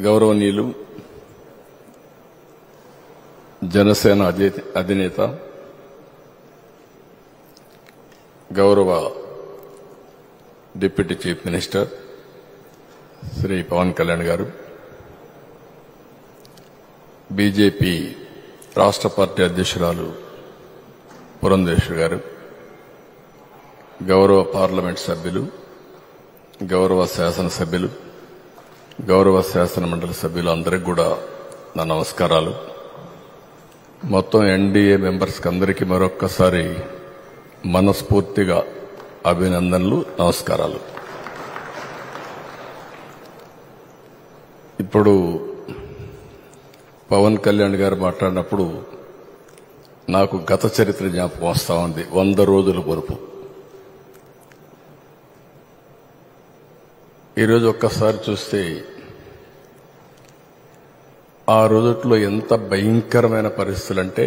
గౌరవనీయులు జనసేన అధినేత గౌరవ deputy chief minister Shri Pawan Kalyan గారు, బీజేపీ రాష్ట్ర పార్టీ అధ్యక్షురాలు పురంధేశ్వరి గారు, గౌరవ పార్లమెంట్ సభ్యులు, గౌరవ శాసనసభ్యులు, గౌరవ శాసన మండలి సభ్యులు అందరికీ కూడా నా నమస్కారాలు. మొత్తం ఎన్డీఏ మెంబర్స్కి అందరికీ మరొక్కసారి మనస్ఫూర్తిగా అభినందనలు, నమస్కారాలు. ఇప్పుడు పవన్ కళ్యాణ్ గారు మాట్లాడినప్పుడు నాకు గత చరిత్ర జ్ఞాపకం వస్తా ఉంది. 100 రోజుల పొరుపు. ఈరోజు ఒక్కసారి చూస్తే ఆ రోజుల్లో ఎంత భయంకరమైన పరిస్థితులంటే,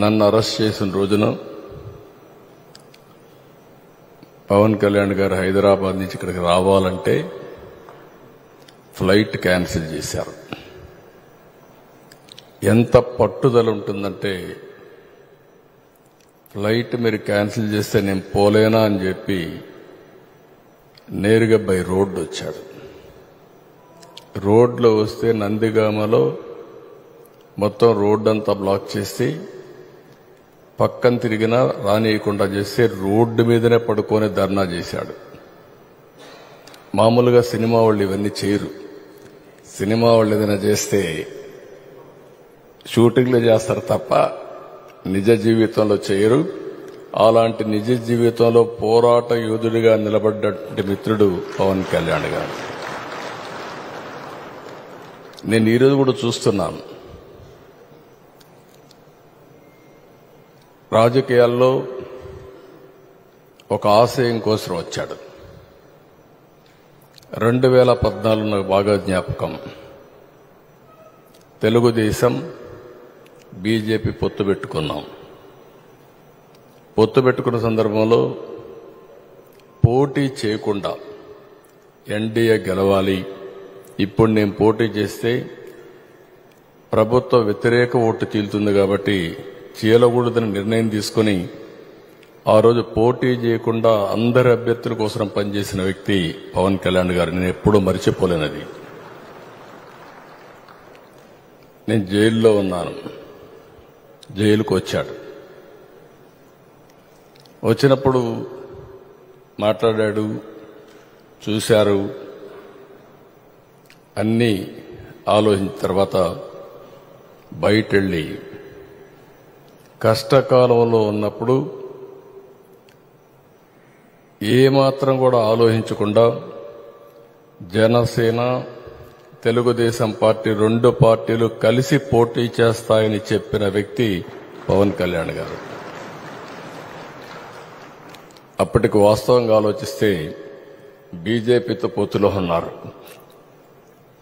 నన్ను అరెస్ట్ చేసిన రోజున పవన్ కళ్యాణ్ గారు హైదరాబాద్ నుంచి ఇక్కడికి రావాలంటే ఫ్లైట్ క్యాన్సిల్ చేశారు. ఎంత పట్టుదల ఉంటుందంటే, ఫ్లైట్ మీరు క్యాన్సిల్ చేస్తే నేను పోలేనా అని చెప్పి నేరుగా బై రోడ్డు వచ్చాడు. రోడ్లో వస్తే నందిగామలో మొత్తం రోడ్డు అంతా బ్లాక్ చేసి పక్కన తిరిగినా రానియకుండా చేస్తే రోడ్డు మీదనే పడుకొని ధర్నా చేశాడు. మామూలుగా సినిమా వాళ్ళు ఇవన్నీ చేయరు. సినిమా వాళ్ళు ఏదైనా చేస్తే షూటింగ్లు చేస్తారు తప్ప నిజ జీవితంలో చేయరు. అలాంటి నిజ జీవితంలో పోరాట యోధుడిగా నిలబడ్డటువంటి మిత్రుడు పవన్ కళ్యాణ్ గారు. నేను ఈరోజు కూడా చూస్తున్నాను, రాజకీయాల్లో ఒక ఆశయం కోసం వచ్చాడు. 2014 నాకు బాగా జ్ఞాపకం. తెలుగుదేశం బీజేపీ పొత్తు పెట్టుకున్నాం. పొత్తు పెట్టుకున్న సందర్భంలో పోటీ చేయకుండా ఎన్డీఏ గెలవాలి, ఇప్పుడు నేను పోటీ చేస్తే ప్రభుత్వ వ్యతిరేక ఓటు చీలుతుంది కాబట్టి చీలకూడదని నిర్ణయం తీసుకుని ఆ రోజు పోటీ చేయకుండా అందరి అభ్యర్థుల కోసం పనిచేసిన వ్యక్తి పవన్ కళ్యాణ్ గారు. నేను ఎప్పుడూ మరిచిపోలేనది. నేను జైల్లో ఉన్నాను. జైలుకు వచ్చాడు. వచ్చినప్పుడు మాట్లాడాడు, చూశారు. అన్నీ ఆలోచించిన తర్వాత బయటెళ్ళి కష్టకాలంలో ఉన్నప్పుడు ఏమాత్రం కూడా ఆలోచించకుండా జనసేన, తెలుగుదేశం పార్టీ 2 పార్టీలు కలిసి పోటీ చేస్తాయని చెప్పిన వ్యక్తి పవన్ కళ్యాణ్ గారు. అప్పటికి వాస్తవంగా ఆలోచిస్తే బీజేపీతో పొత్తులో ఉన్నారు.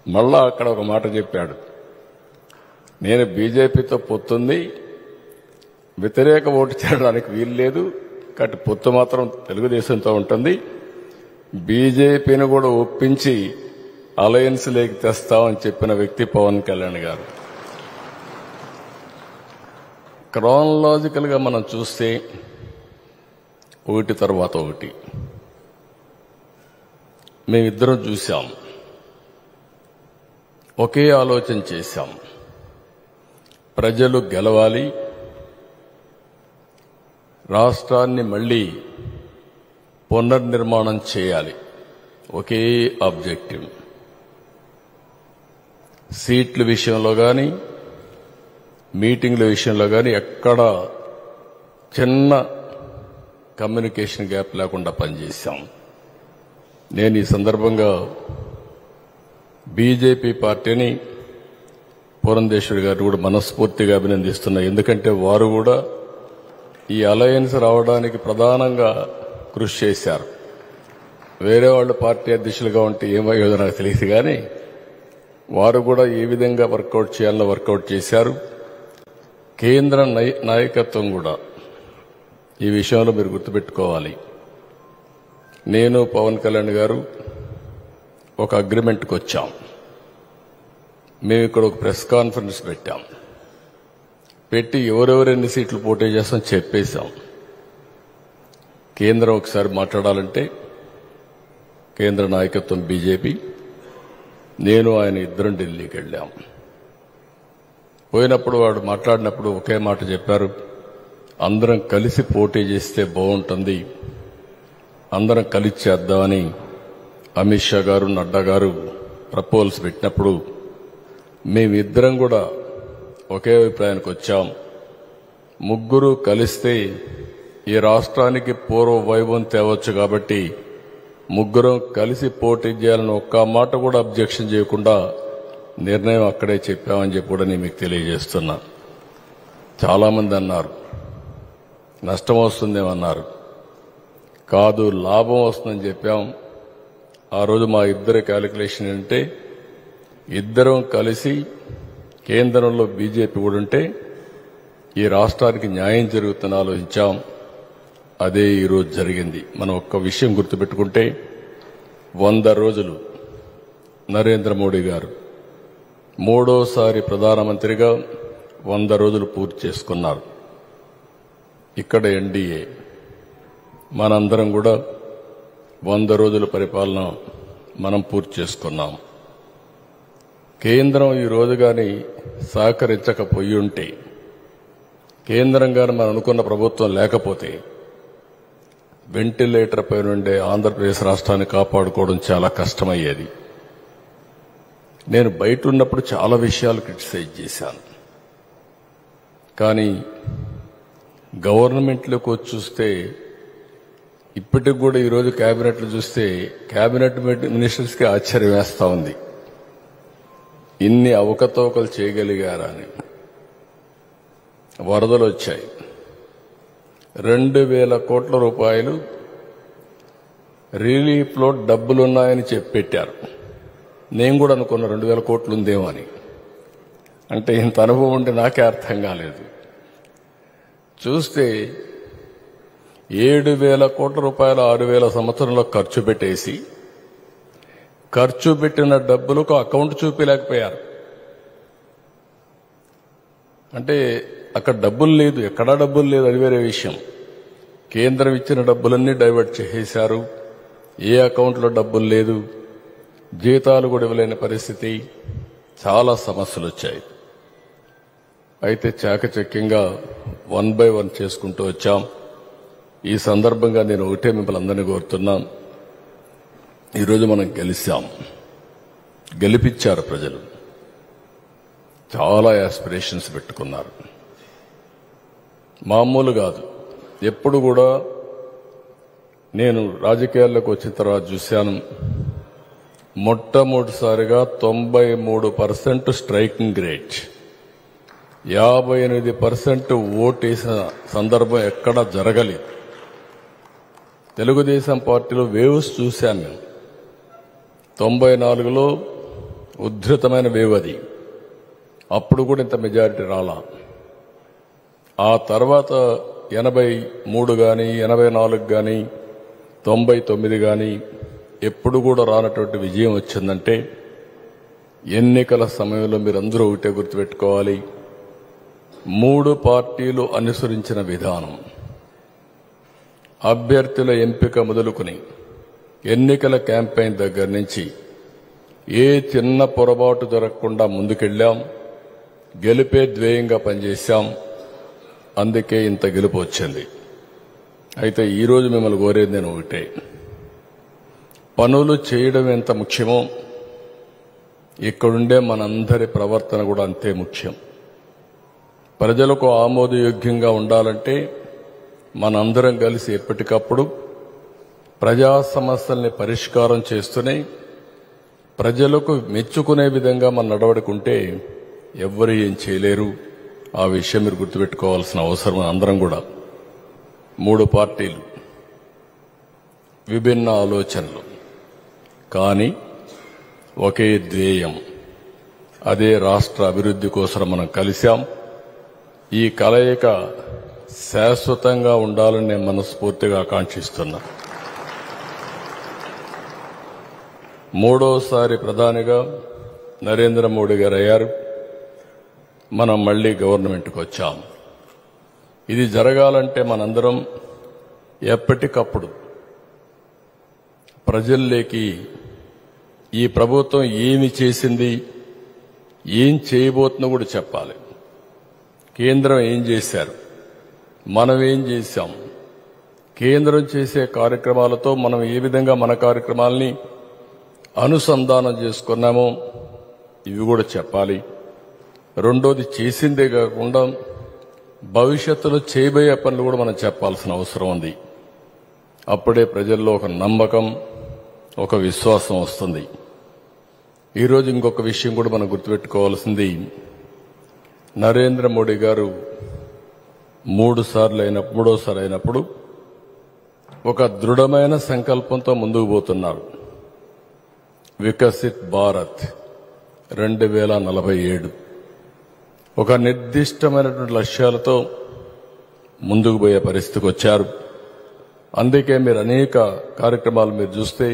మళ్ళా అక్కడ ఒక మాట చెప్పాడు, నేను బీజేపీతో పొత్తుంది, వ్యతిరేక ఓటు చేయడానికి వీలు లేదు, కాబట్టి పొత్తు మాత్రం తెలుగుదేశంతో ఉంటుంది, బీజేపీని కూడా ఒప్పించి అలయన్స్ లేకి తెస్తామని చెప్పిన వ్యక్తి పవన్ కళ్యాణ్ గారు. క్రానలాజికల్ గా మనం చూస్తే ఒకటి తర్వాత ఒకటి మేమిద్దరం చూశాం. ఒకే ఆలోచన చేశాం. ప్రజలు గెలవాలి, రాష్ట్రాన్ని మళ్లీ పునర్నిర్మాణం చేయాలి. ఒకే ఆబ్జెక్టివ్. సీట్ల విషయంలో కానీ, మీటింగ్ల విషయంలో కానీ ఎక్కడ చిన్న కమ్యూనికేషన్ గ్యాప్ లేకుండా పనిచేశాం. నేను ఈ సందర్భంగా బీజేపీ పార్టీని, పురంధేశ్వరి గారు కూడా మనస్ఫూర్తిగా అభినందిస్తున్నా. ఎందుకంటే వారు కూడా ఈ అలయన్స్ రావడానికి ప్రధానంగా కృషి చేశారు. వేరే వాళ్ళు పార్టీ అధ్యక్షులుగా ఉంటే ఏమయ్యేదో నాకు తెలియదు, కానీ వారు కూడా ఏ విధంగా వర్కౌట్ చేయాలో వర్కౌట్ చేశారు. కేంద్ర నాయకత్వం కూడా ఈ విషయంలో మీరు గుర్తుపెట్టుకోవాలి. నేను పవన్ కళ్యాణ్ గారు ఒక అగ్రిమెంట్కి వచ్చాం. మేము ఇక్కడ ఒక ప్రెస్ కాన్ఫరెన్స్ పెట్టాం. పెట్టి ఎవరెవరు ఎన్ని సీట్లు పోటీ చేస్తాం చెప్పేశాం. కేంద్రం ఒకసారి మాట్లాడాలంటే కేంద్ర నాయకత్వం బీజేపీ, నేను ఆయన ఇద్దరం ఢిల్లీకి వెళ్ళాం. పోయినప్పుడు వాడు మాట్లాడినప్పుడు ఒకే మాట చెప్పారు, అందరం కలిసి పోటీ చేస్తే బాగుంటుంది, అందరం కలిసి చేద్దామని అమిత్ షా గారు, నడ్డా గారు ప్రపోజల్స్ పెట్టినప్పుడు మేమిద్దరం కూడా ఒకే అభిప్రాయానికి వచ్చాం. ముగ్గురు కలిస్తే ఈ రాష్ట్రానికి పూర్వ వైభవం తేవచ్చు కాబట్టి ముగ్గురం కలిసి పోటీ చేయాలని ఒక్క మాట కూడా అబ్జెక్షన్ చేయకుండా నిర్ణయం అక్కడే చెప్పామని చెప్పి కూడా నేను మీకు తెలియజేస్తున్నా. చాలామంది అన్నారు నష్టం వస్తుందేమన్నారు. కాదు, లాభం వస్తుందని చెప్పాం. ఆ రోజు మా ఇద్దరి క్యాలిక్యులేషన్ ఏంటంటే ఇద్దరం కలిసి కేంద్రంలో బీజేపీ కూడా ఉంటే ఈ రాష్ట్రానికి న్యాయం జరుగుతుందని ఆలోచించాం. అదే ఈరోజు జరిగింది. మనం ఒక్క విషయం గుర్తుపెట్టుకుంటే 100 రోజులు నరేంద్ర మోడీ గారు మూడోసారి ప్రధానమంత్రిగా 100 రోజులు పూర్తి చేసుకున్నారు. ఇక్కడ ఎన్డీఏ మనందరం కూడా 100 రోజుల పరిపాలన మనం పూర్తి చేసుకున్నాం. కేంద్రం ఈ రోజు కానీ సహకరించకపోయి ఉంటే, కేంద్రం గాని మనం అనుకున్న ప్రభుత్వం లేకపోతే వెంటిలేటర్ పై నుండే ఆంధ్రప్రదేశ్ రాష్ట్రాన్ని కాపాడుకోవడం చాలా కష్టమయ్యేది. నేను బయట ఉన్నప్పుడు చాలా విషయాలు క్రిటిసైజ్ చేశాను. కానీ గవర్నమెంట్లోకి వచ్చి చూస్తే ఇప్పటికి కూడా ఈరోజు కేబినెట్లు చూస్తే కేబినెట్ మినిస్టర్స్కి ఆశ్చర్యం వేస్తా ఉంది, ఇన్ని అవకతవకలు చేయగలిగారా అని. వరదలు వచ్చాయి, 2,000 కోట్ల రూపాయలు రిలీఫ్లో డబ్బులున్నాయని చెప్పి పెట్టారు. నేను కూడా అనుకున్నా 2,000 కోట్లు ఉందేమో అని. అంటే ఇంత అనుభవం ఉంటే నాకే అర్థం కాలేదు. చూస్తే 7,000 కోట్ల రూపాయలు 6,000 సంవత్సరంలో ఖర్చు పెట్టేసి ఖర్చు పెట్టిన డబ్బులకు అకౌంట్ చూపించలేకపోయారు. అంటే అక్కడ డబ్బులు లేదు, ఎక్కడా డబ్బులు లేదు, అది వేరే విషయం. కేంద్రం ఇచ్చిన డబ్బులన్నీ డైవర్ట్ చేసేశారు. ఏ అకౌంట్లో డబ్బులు లేదు, జీతాలు కూడా ఇవ్వలేని పరిస్థితి, చాలా సమస్యలు వచ్చాయి. అయితే చాకచక్యంగా 1 by 1 చేసుకుంటూ వచ్చాం. ఈ సందర్భంగా నేను ఒకటే మిమ్మల్ని అందరినీ కోరుతున్నాం, ఈరోజు మనం గెలిచాం, గెలిపించారు ప్రజలు. చాలా యాస్పిరేషన్స్ పెట్టుకున్నారు, మామూలు కాదు. ఎప్పుడు కూడా నేను రాజకీయాల్లోకి వచ్చిన తర్వాత చూశాను, మొట్టమొదటిసారిగా 93% స్ట్రైకింగ్ రేట్, 58% ఓటేసిన సందర్భం ఎక్కడా జరగలేదు. తెలుగుదేశం పార్టీలో వేవ్స్ చూశాను నేను. 94లో ఉధృతమైన వేవ్ అది, అప్పుడు కూడా ఇంత మెజారిటీ రాలా. ఆ తర్వాత 83 కానీ 84 కానీ 99 కానీ ఎప్పుడు కూడా రానటువంటి విజయం వచ్చిందంటే ఎన్నికల సమయంలో మీరందరూ ఒకటే గుర్తుపెట్టుకోవాలి, 3 పార్టీలు అనుసరించిన విధానం, అభ్యర్థుల ఎంపిక మొదలుకొని ఎన్నికల క్యాంపెయిన్ దగ్గర నుంచి ఏ చిన్న పొరపాటు జరగకుండా ముందుకెళ్లాం. గెలిపే ధ్యేయంగా పనిచేశాం. అందుకే ఇంత గెలుపు వచ్చింది. అయితే ఈరోజు మిమ్మల్ని కోరేది నేను ఒకటే, పనులు చేయడం ఎంత ముఖ్యమో ఇక్కడుండే మనందరి ప్రవర్తన కూడా అంతే ముఖ్యం. ప్రజలకు ఆమోదయోగ్యంగా ఉండాలంటే మనందరం కలిసి ఎప్పటికప్పుడు ప్రజా సమస్యల్ని పరిష్కారం చేస్తూనే ప్రజలకు మెచ్చుకునే విధంగా మన నడవడుకుంటే ఎవ్వరు ఏం చేయలేరు. ఆ విషయం మీరు గుర్తుపెట్టుకోవాల్సిన అవసరం అందరం కూడా. 3 పార్టీలు, విభిన్న ఆలోచనలు, కానీ ఒకే ధ్యేయం, అదే రాష్ట్ర అభివృద్ధి కోసం మనం కలిశాం. ఈ కలయిక శాశ్వతంగా ఉండాలని నేను మనస్ఫూర్తిగా ఆకాంక్షిస్తున్నా. మూడోసారి ప్రధానిగా నరేంద్ర మోడీ గారు అయ్యారు. మనం మళ్లీ గవర్నమెంట్కి వచ్చాం. ఇది జరగాలంటే మనందరం ఎప్పటికప్పుడు ప్రజల్లోకి ఈ ప్రభుత్వం ఏమి చేసింది, ఏం చేయబోతుందో కూడా చెప్పాలి. కేంద్రం ఏం చేశారు, మనం ఏం చేశాం, కేంద్రం చేసే కార్యక్రమాలతో మనం ఏ విధంగా మన కార్యక్రమాలని అనుసంధానం చేసుకున్నామో ఇవి కూడా చెప్పాలి. రెండోది, చేసిందే కాకుండా భవిష్యత్తులో చేయబోయే పనులు కూడా మనం చెప్పాల్సిన అవసరం ఉంది. అప్పుడే ప్రజల్లో ఒక నమ్మకం, ఒక విశ్వాసం వస్తుంది. ఈరోజు ఇంకొక విషయం కూడా మనం గుర్తుపెట్టుకోవాల్సింది, నరేంద్ర మోడీ గారు మూడోసారి అయినప్పుడు ఒక దృఢమైన సంకల్పంతో ముందుకు పోతున్నారు. వికసిత్ భారత్ 2047 ఒక నిర్దిష్టమైనటువంటి లక్ష్యాలతో ముందుకు పోయే పరిస్థితికి వచ్చారు. అందుకే మీరు అనేక కార్యక్రమాలు మీరు చూస్తే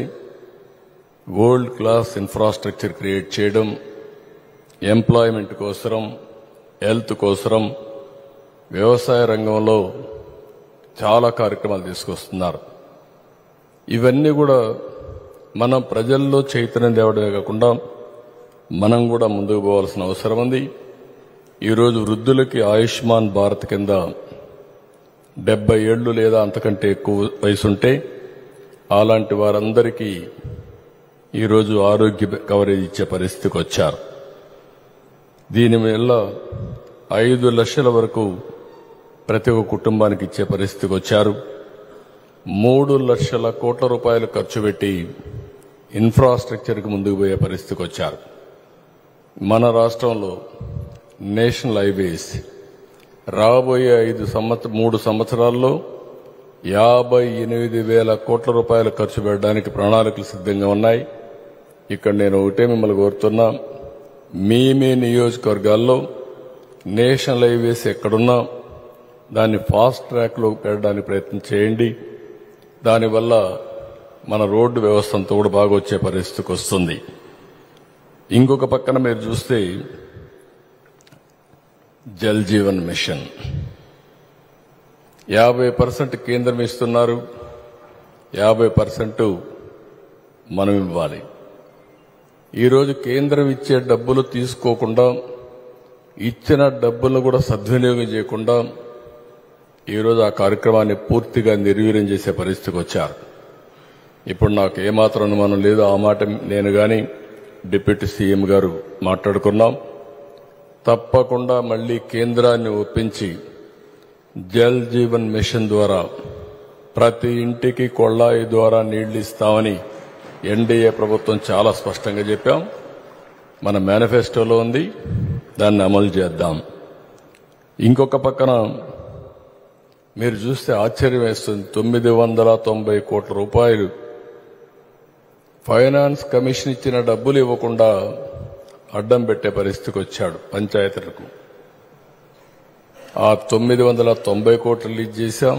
వరల్డ్ క్లాస్ ఇన్ఫ్రాస్ట్రక్చర్ క్రియేట్ చేయడం, ఎంప్లాయ్మెంట్ కోసరం, హెల్త్ కోసరం, వ్యవసాయ రంగంలో చాలా కార్యక్రమాలు తీసుకొస్తున్నారు. ఇవన్నీ కూడా మనం ప్రజల్లో చైతన్యం తేవడమే కాకుండా మనం కూడా ముందుకు పోవాల్సిన అవసరం ఉంది. ఈరోజు వృద్ధులకి ఆయుష్మాన్ భారత్ కింద 70 ఏళ్లు లేదా అంతకంటే ఎక్కువ వయసుంటే అలాంటి వారందరికీ ఈరోజు ఆరోగ్య కవరేజ్ ఇచ్చే పరిస్థితికి వచ్చారు. దీనివల్ల 5 లక్షల వరకు ప్రతి ఒక్క కుటుంబానికి ఇచ్చే పరిస్థితికి వచ్చారు. 3 లక్షల కోట్ల రూపాయలు ఖర్చు పెట్టి ఇన్ఫ్రాస్ట్రక్చర్కి ముందుకు పోయే పరిస్థితికి వచ్చారు. మన రాష్ట్రంలో నేషనల్ హైవేస్ రాబోయే 3 సంవత్సరాల్లో 58,000 కోట్ల రూపాయలు ఖర్చు పెట్టడానికి ప్రణాళికలు సిద్ధంగా ఉన్నాయి. ఇక్కడ నేను ఒకటే మిమ్మల్ని కోరుతున్నా, మీ నియోజకవర్గాల్లో నేషనల్ హైవేస్ ఎక్కడున్నా దాన్ని ఫాస్ట్ ట్రాక్లో పెట్టడానికి ప్రయత్నం చేయండి. దానివల్ల మన రోడ్డు వ్యవస్థ అంతా కూడా బాగా వచ్చే పరిస్థితికి వస్తుంది. ఇంకొక పక్కన మీరు చూస్తే జల్ జీవన్ మిషన్ 50% కేంద్రం ఇస్తున్నారు, 50% మనం ఇవ్వాలి. ఈరోజు కేంద్రం ఇచ్చే డబ్బులు తీసుకోకుండా, ఇచ్చిన డబ్బులను కూడా సద్వినియోగం చేయకుండా ఈరోజు ఆ కార్యక్రమాన్ని పూర్తిగా నిర్వీర్యం చేసే పరిస్థితికి వచ్చారు. ఇప్పుడు నాకు ఏమాత్రం అనుమానం లేదు, ఆ మాట నేను కానీ డిప్యూటీ సీఎం గారు మాట్లాడుకున్నాం. తప్పకుండా మళ్లీ కేంద్రాన్ని ఒప్పించి జల్ జీవన్ మిషన్ ద్వారా ప్రతి ఇంటికి కొళాయి ద్వారా నీళ్లు ఇస్తామని ఎన్డీఏ ప్రభుత్వం చాలా స్పష్టంగా చెప్పాం. మన మేనిఫెస్టోలో ఉంది, దాన్ని అమలు చేద్దాం. ఇంకొక పక్కన మీరు చూస్తే ఆశ్చర్యం వేస్తుంది, 990 కోట్ల రూపాయలు ఫైనాన్స్ కమిషన్ ఇచ్చిన డబ్బులు ఇవ్వకుండా అడ్డం పెట్టే పరిస్థితికి వచ్చాడు పంచాయతీలకు. ఆ 990 కోట్లు రిలీజ్ చేశాం.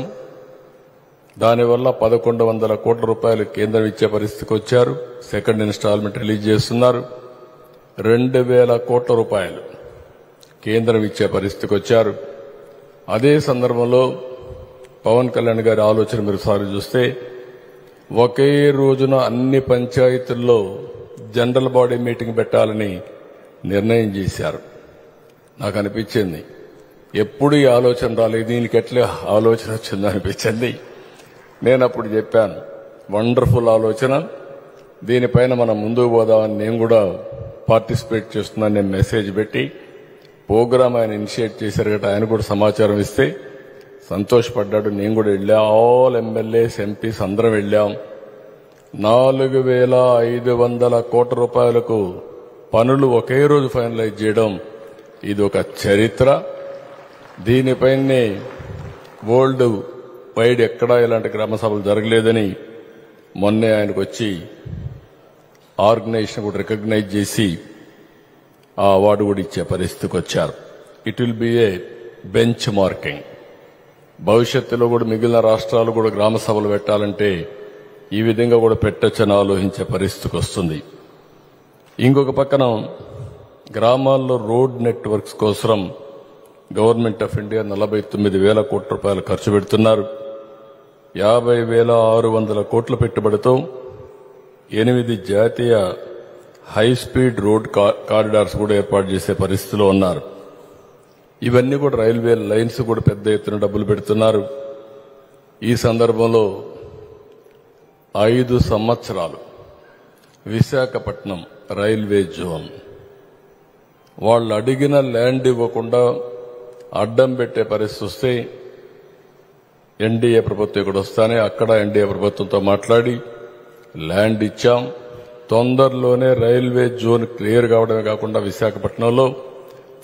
దానివల్ల 1100 కోట్ల రూపాయలు కేంద్రం ఇచ్చే పరిస్థితికి వచ్చారు. సెకండ్ ఇన్స్టాల్మెంట్ రిలీజ్ చేస్తున్నారు. 2000 కోట్ల రూపాయలు కేంద్రం ఇచ్చే పరిస్థితికి వచ్చారు. అదే సందర్భంలో పవన్ కళ్యాణ్ గారి ఆలోచన మీరు సారి చూస్తే ఒకే రోజున అన్ని పంచాయతీల్లో జనరల్ బాడీ మీటింగ్ పెట్టాలని నిర్ణయం చేశారు. నాకు అనిపించింది, ఎప్పుడు ఈ ఆలోచన రాలేదు, దీనికి ఎట్లా ఆలోచన వచ్చిందో అనిపించింది. నేను అప్పుడు చెప్పాను, వండర్ఫుల్ ఆలోచన, దీనిపైన మనం ముందుకు పోదామని నేను కూడా పార్టిసిపేట్ చేస్తున్నాను. నేను మెసేజ్ పెట్టి ప్రోగ్రామ్ ఆయన ఇనిషియేట్ చేశారు కాబట్టి ఆయన కూడా సమాచారం ఇస్తే సంతోషపడ్డాడు. నేను కూడా వెళ్ళా, ఆల్ ఎమ్మెల్యేస్ ఎంపీస్ అందరం వెళ్ళాం. 4,500 కోట్ల రూపాయలకు పనులు ఒకే రోజు ఫైనలైజ్ చేయడం ఇది ఒక చరిత్ర. దీనిపైనే వరల్డ్ వైడ్ ఎక్కడా ఇలాంటి గ్రామ సభలు జరగలేదని మొన్నే ఆయనకు వచ్చి ఆర్గనైజేషన్ కూడా రికగ్నైజ్ చేసి ఆ అవార్డు కూడా ఇచ్చే పరిస్థితికి వచ్చారు. It will be A bench marking. భవిష్యత్తులో కూడా మిగిలిన రాష్ట్రాలు కూడా గ్రామ సభలు పెట్టాలంటే ఈ విధంగా కూడా పెట్టొచ్చని ఆలోచించే పరిస్థితికి వస్తుంది. ఇంకొక పక్కన గ్రామాల్లో రోడ్ నెట్వర్క్స్ కోసం గవర్నమెంట్ ఆఫ్ ఇండియా 49,000 కోట్ల రూపాయలు ఖర్చు పెడుతున్నారు. 50,600 కోట్ల పెట్టుబడితో 8 జాతీయ హై స్పీడ్ రోడ్ కారిడార్స్ కూడా ఏర్పాటు చేసే పరిస్థితిలో ఉన్నారు. ఇవన్నీ కూడా రైల్వే లైన్స్ కూడా పెద్ద ఎత్తున డబ్బులు పెడుతున్నారు. ఈ సందర్భంలో 5 సంవత్సరాలు విశాఖపట్నం రైల్వే జోన్ వాళ్ళు అడిగిన ల్యాండ్ ఇవ్వకుండా అడ్డం పెట్టే పరిస్థితి వస్తే ఎన్డీఏ ప్రభుత్వం ఇక్కడ వస్తానే అక్కడ ఎన్డీఏ ప్రభుత్వంతో మాట్లాడి ల్యాండ్ ఇచ్చాం. తొందరలోనే రైల్వే జోన్ క్లియర్ కావడమే కాకుండా విశాఖపట్నంలో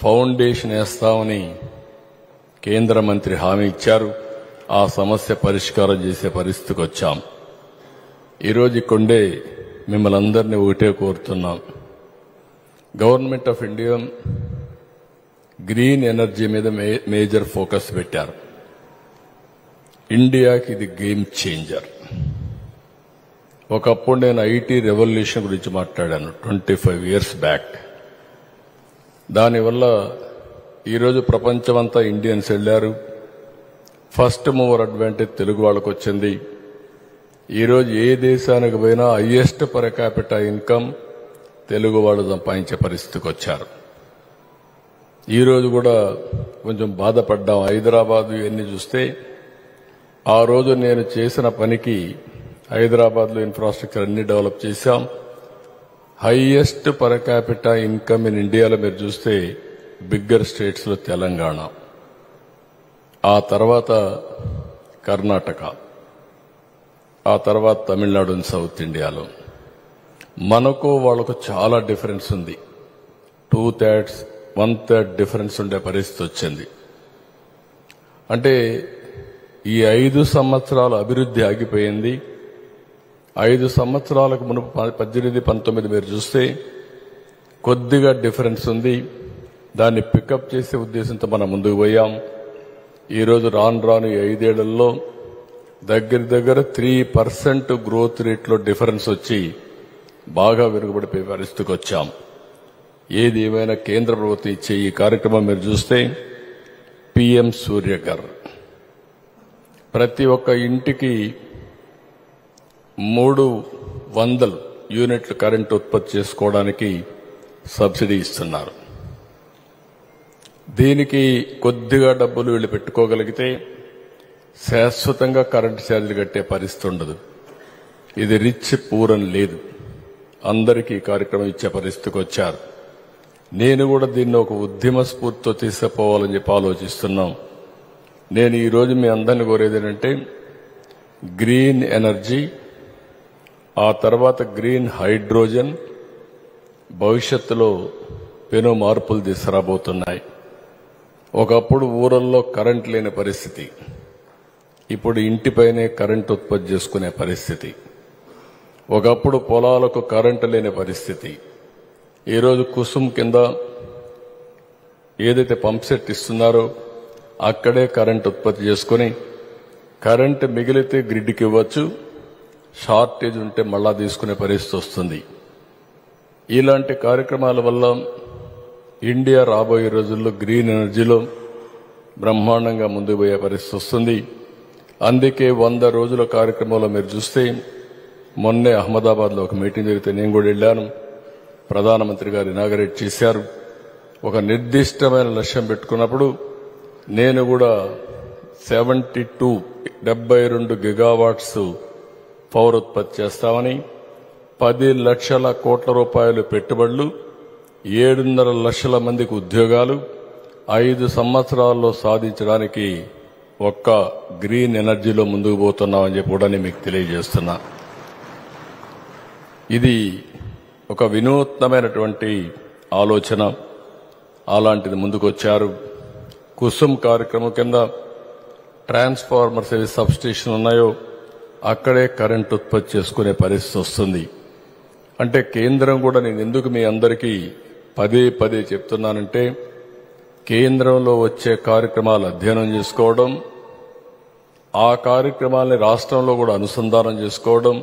ఫౌండేషన్ వేస్తామని కేంద్ర మంత్రి హామీ ఇచ్చారు. ఆ సమస్య పరిష్కారం చేసే పరిస్థితికి వచ్చాం. ఈరోజు ఇక్కడే మిమ్మల్ని అందరినీ ఒకటే కోరుతున్నాం. Government of India green energy మీద మేజర్ ఫోకస్ పెట్టారు. ఇండియాకి ఇది గేమ్ చేంజర్. ఒకప్పుడు నేను ఐటీ రెవల్యూషన్ గురించి మాట్లాడాను 25 ఇయర్స్ బ్యాక్. దానివల్ల ఈరోజు ప్రపంచమంతా ఇండియన్స్ వెళ్లారు. ఫస్ట్ మూవర్ అడ్వాంటేజ్ తెలుగు వాళ్ళకు వచ్చింది. ఈరోజు ఏ దేశానికి పోయినా highest per capital income Telugu వాళ్ళు సంపాదించే పరిస్థితికి వచ్చారు. ఈరోజు కూడా కొంచెం బాధపడ్డాం. హైదరాబాద్ ఇవన్నీ చూస్తే ఆ రోజు నేను చేసిన పనికి హైదరాబాద్లో ఇన్ఫ్రాస్ట్రక్చర్ అన్ని డెవలప్ చేశాం. Highest per capital income in ఇండియాలో మీరు చూస్తే బిగ్గర్ స్టేట్స్ లో తెలంగాణ, ఆ తర్వాత కర్ణాటక, ఆ తర్వాత తమిళనాడు, సౌత్ ఇండియాలో. మనకు వాళ్ళకు చాలా డిఫరెన్స్ ఉంది. 2/3, 1/3 డిఫరెన్స్ ఉండే పరిస్థితి వచ్చింది. అంటే ఈ 5 సంవత్సరాల అభివృద్ధి ఆగిపోయింది. 5 సంవత్సరాలకు మునుపు 18, 19 మీరు చూస్తే కొద్దిగా డిఫరెన్స్ ఉంది. దాన్ని పికప్ చేసే ఉద్దేశంతో మనం ముందుకు పోయాం. ఈరోజు రాను ఈ 5 ఏళ్లలో దగ్గర 3% గ్రోత్ రేట్లో డిఫరెన్స్ వచ్చి బాగా వెనుకబడిపోయే పరిస్థితికి వచ్చాం. ఏది ఏమైనా కేంద్ర ప్రభుత్వం ఇచ్చే ఈ కార్యక్రమం మీరు చూస్తే పీఎం సూర్యఘర్ ప్రతి ఒక్క ఇంటికి 300 యూనిట్లు కరెంటు ఉత్పత్తి చేసుకోవడానికి సబ్సిడీ ఇస్తున్నారు. దీనికి కొద్దిగా డబ్బులు వీళ్ళు పెట్టుకోగలిగితే శాశ్వతంగా కరెంటు ఛార్జీలు కట్టే పరిస్థితి ఉండదు. ఇది రిచ్ పూర్ అని లేదు, అందరికీ ఈ కార్యక్రమం ఇచ్చే పరిస్థితికి వచ్చారు. నేను కూడా దీన్ని ఒక ఉద్యమ స్ఫూర్తితో తీసుకుపోవాలని చెప్పి ఆలోచిస్తున్నాం. నేను ఈరోజు మీ అందరిని కోరేది ఏంటంటే గ్రీన్ ఎనర్జీ, ఆ తర్వాత గ్రీన్ హైడ్రోజన్ భవిష్యత్తులో పెను మార్పులు తీసుకురాబోతున్నాయి. ఒకప్పుడు ఊరల్లో కరెంట్ లేని పరిస్థితి, ఇప్పుడు ఇంటిపైనే కరెంట్ ఉత్పత్తి చేసుకునే పరిస్థితి. ఒకప్పుడు పొలాలకు కరెంటు లేని పరిస్థితి, ఈరోజు కుసుమ్ కింద ఏదైతే పంప్ సెట్ ఇస్తున్నారో అక్కడే కరెంట్ ఉత్పత్తి చేసుకుని కరెంటు మిగిలితే గ్రిడ్కి ఇవ్వచ్చు, షార్టేజ్ ఉంటే మళ్ళా తీసుకునే పరిస్థితి వస్తుంది. ఇలాంటి కార్యక్రమాల వల్ల ఇండియా రాబోయే రోజుల్లో గ్రీన్ ఎనర్జీలో బ్రహ్మాండంగా ముందుకు పోయే పరిస్థితి వస్తుంది. అందుకే 100 రోజుల కార్యక్రమంలో మీరు చూస్తే మొన్నే అహ్మదాబాద్లో ఒక మీటింగ్ జరిగితే నేను కూడా వెళ్ళాను. ప్రధానమంత్రి గారు ఇనాగరేట్ చేశారు. ఒక నిర్దిష్టమైన లక్ష్యం పెట్టుకున్నప్పుడు నేను కూడా 72 గిగావాట్స్ పవర్ ఉత్పత్తి చేస్తామని, 10 లక్షల కోట్ల రూపాయలు పెట్టుబడులు, 7.5 లక్షల మందికి ఉద్యోగాలు 5 సంవత్సరాల్లో సాధించడానికి ఒక్క గ్రీన్ ఎనర్జీలో ముందుకు పోతున్నామని చెప్పి కూడా నేను మీకు తెలియజేస్తున్నా. ఇది ఒక వినూత్నమైనటువంటి ఆలోచన. అలాంటిది ముందుకొచ్చారు. కుసుమ్ కార్యక్రమం కింద ట్రాన్స్ఫార్మర్స్ ఏవి సబ్స్టేషన్ ఉన్నాయో అక్కడే కరెంట్ ఉత్పత్తి చేసుకునే పరిస్థితి వస్తుంది. అంటే కేంద్రం కూడా నేను ఎందుకు మీ అందరికీ పదే చెప్తున్నానంటే కేంద్రంలో వచ్చే కార్యక్రమాలు అధ్యయనం చేసుకోవడం, ఆ కార్యక్రమాలని రాష్ట్రంలో కూడా అనుసంధానం చేసుకోవడం,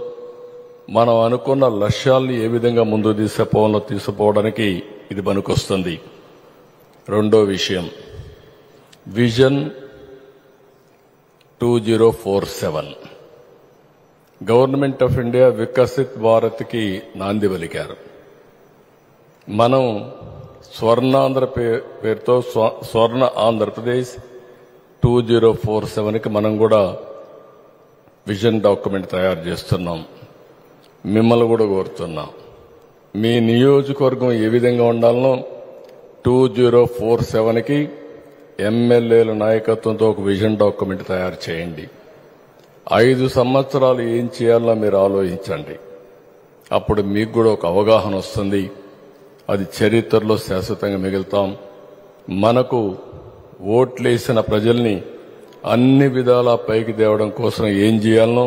మనం అనుకున్న లక్ష్యాల్ని ఏ విధంగా ముందుకు తీసుకుపోవడానికి ఇది పనికొస్తుంది. రెండో విషయం, vision 2047 government of India Viksit భారత్కి నాంది పలికారు. మనం స్వర్ణాంధ్ర పేరుతో స్వర్ణ ఆంధ్రప్రదేశ్ 2047కి మనం కూడా విజన్ డాక్యుమెంట్ తయారు చేస్తున్నాం. మిమ్మల్ని కూడా కోరుతున్నాం, మీ నియోజకవర్గం ఏ విధంగా ఉండాలనో 2047కి ఎమ్మెల్యేల నాయకత్వంతో ఒక విజన్ డాక్యుమెంట్ తయారు చేయండి. 5 సంవత్సరాలు ఏం చేయాలో మీరు ఆలోచించండి. అప్పుడు మీకు కూడా ఒక అవగాహన వస్తుంది. అది చరిత్రలో శాశ్వతంగా మిగులుతాం. మనకు ఓట్లేసిన ప్రజల్ని అన్ని విధాలా పైకి తేవడం కోసం ఏం చేయాలనో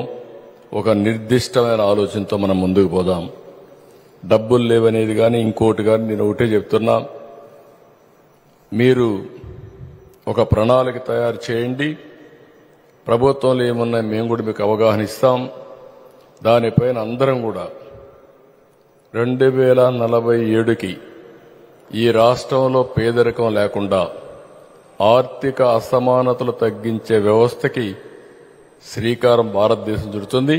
ఒక నిర్దిష్టమైన ఆలోచనతో మనం ముందుకు పోదాం. డబ్బులు లేవనేది కానీ ఇంకోటి కానీ నేను ఒకటే చెప్తున్నా, మీరు ఒక ప్రణాళిక తయారు చేయండి. ప్రభుత్వంలో ఏమున్నాయి మేము కూడా మీకు అవగాహన ఇస్తాం. దానిపైన అందరం కూడా 2047కి ఈ రాష్ట్రంలో పేదరికం లేకుండా ఆర్థిక అసమానతలు తగ్గించే వ్యవస్థకి శ్రీకారం భారతదేశం చుడుతుంది.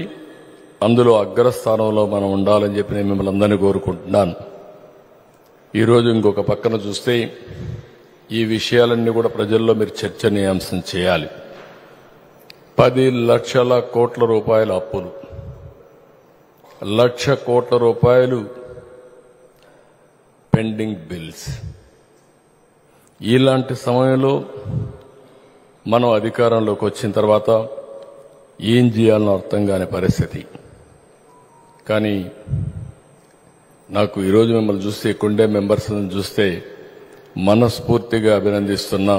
అందులో అగ్రస్థానంలో మనం ఉండాలని చెప్పి నేను మిమ్మల్ని అందరినీ కోరుకుంటున్నాను. ఈరోజు ఇంకొక పక్కన చూస్తే ఈ విషయాలన్నీ కూడా ప్రజల్లో మీరు చర్చనీయాంశం చేయాలి. 10 లక్షల కోట్ల రూపాయల అప్పులు, 1 లక్ష కోట్ల రూపాయలు పెండింగ్ బిల్స్. ఇలాంటి సమయంలో మనం అధికారంలోకి వచ్చిన తర్వాత ఏం చేయాలనో అర్థం కాని పరిస్థితి. కానీ నాకు ఈరోజు మిమ్మల్ని చూస్తే, కుండే మెంబర్స్ చూస్తే మనస్ఫూర్తిగా అభినందిస్తున్నా.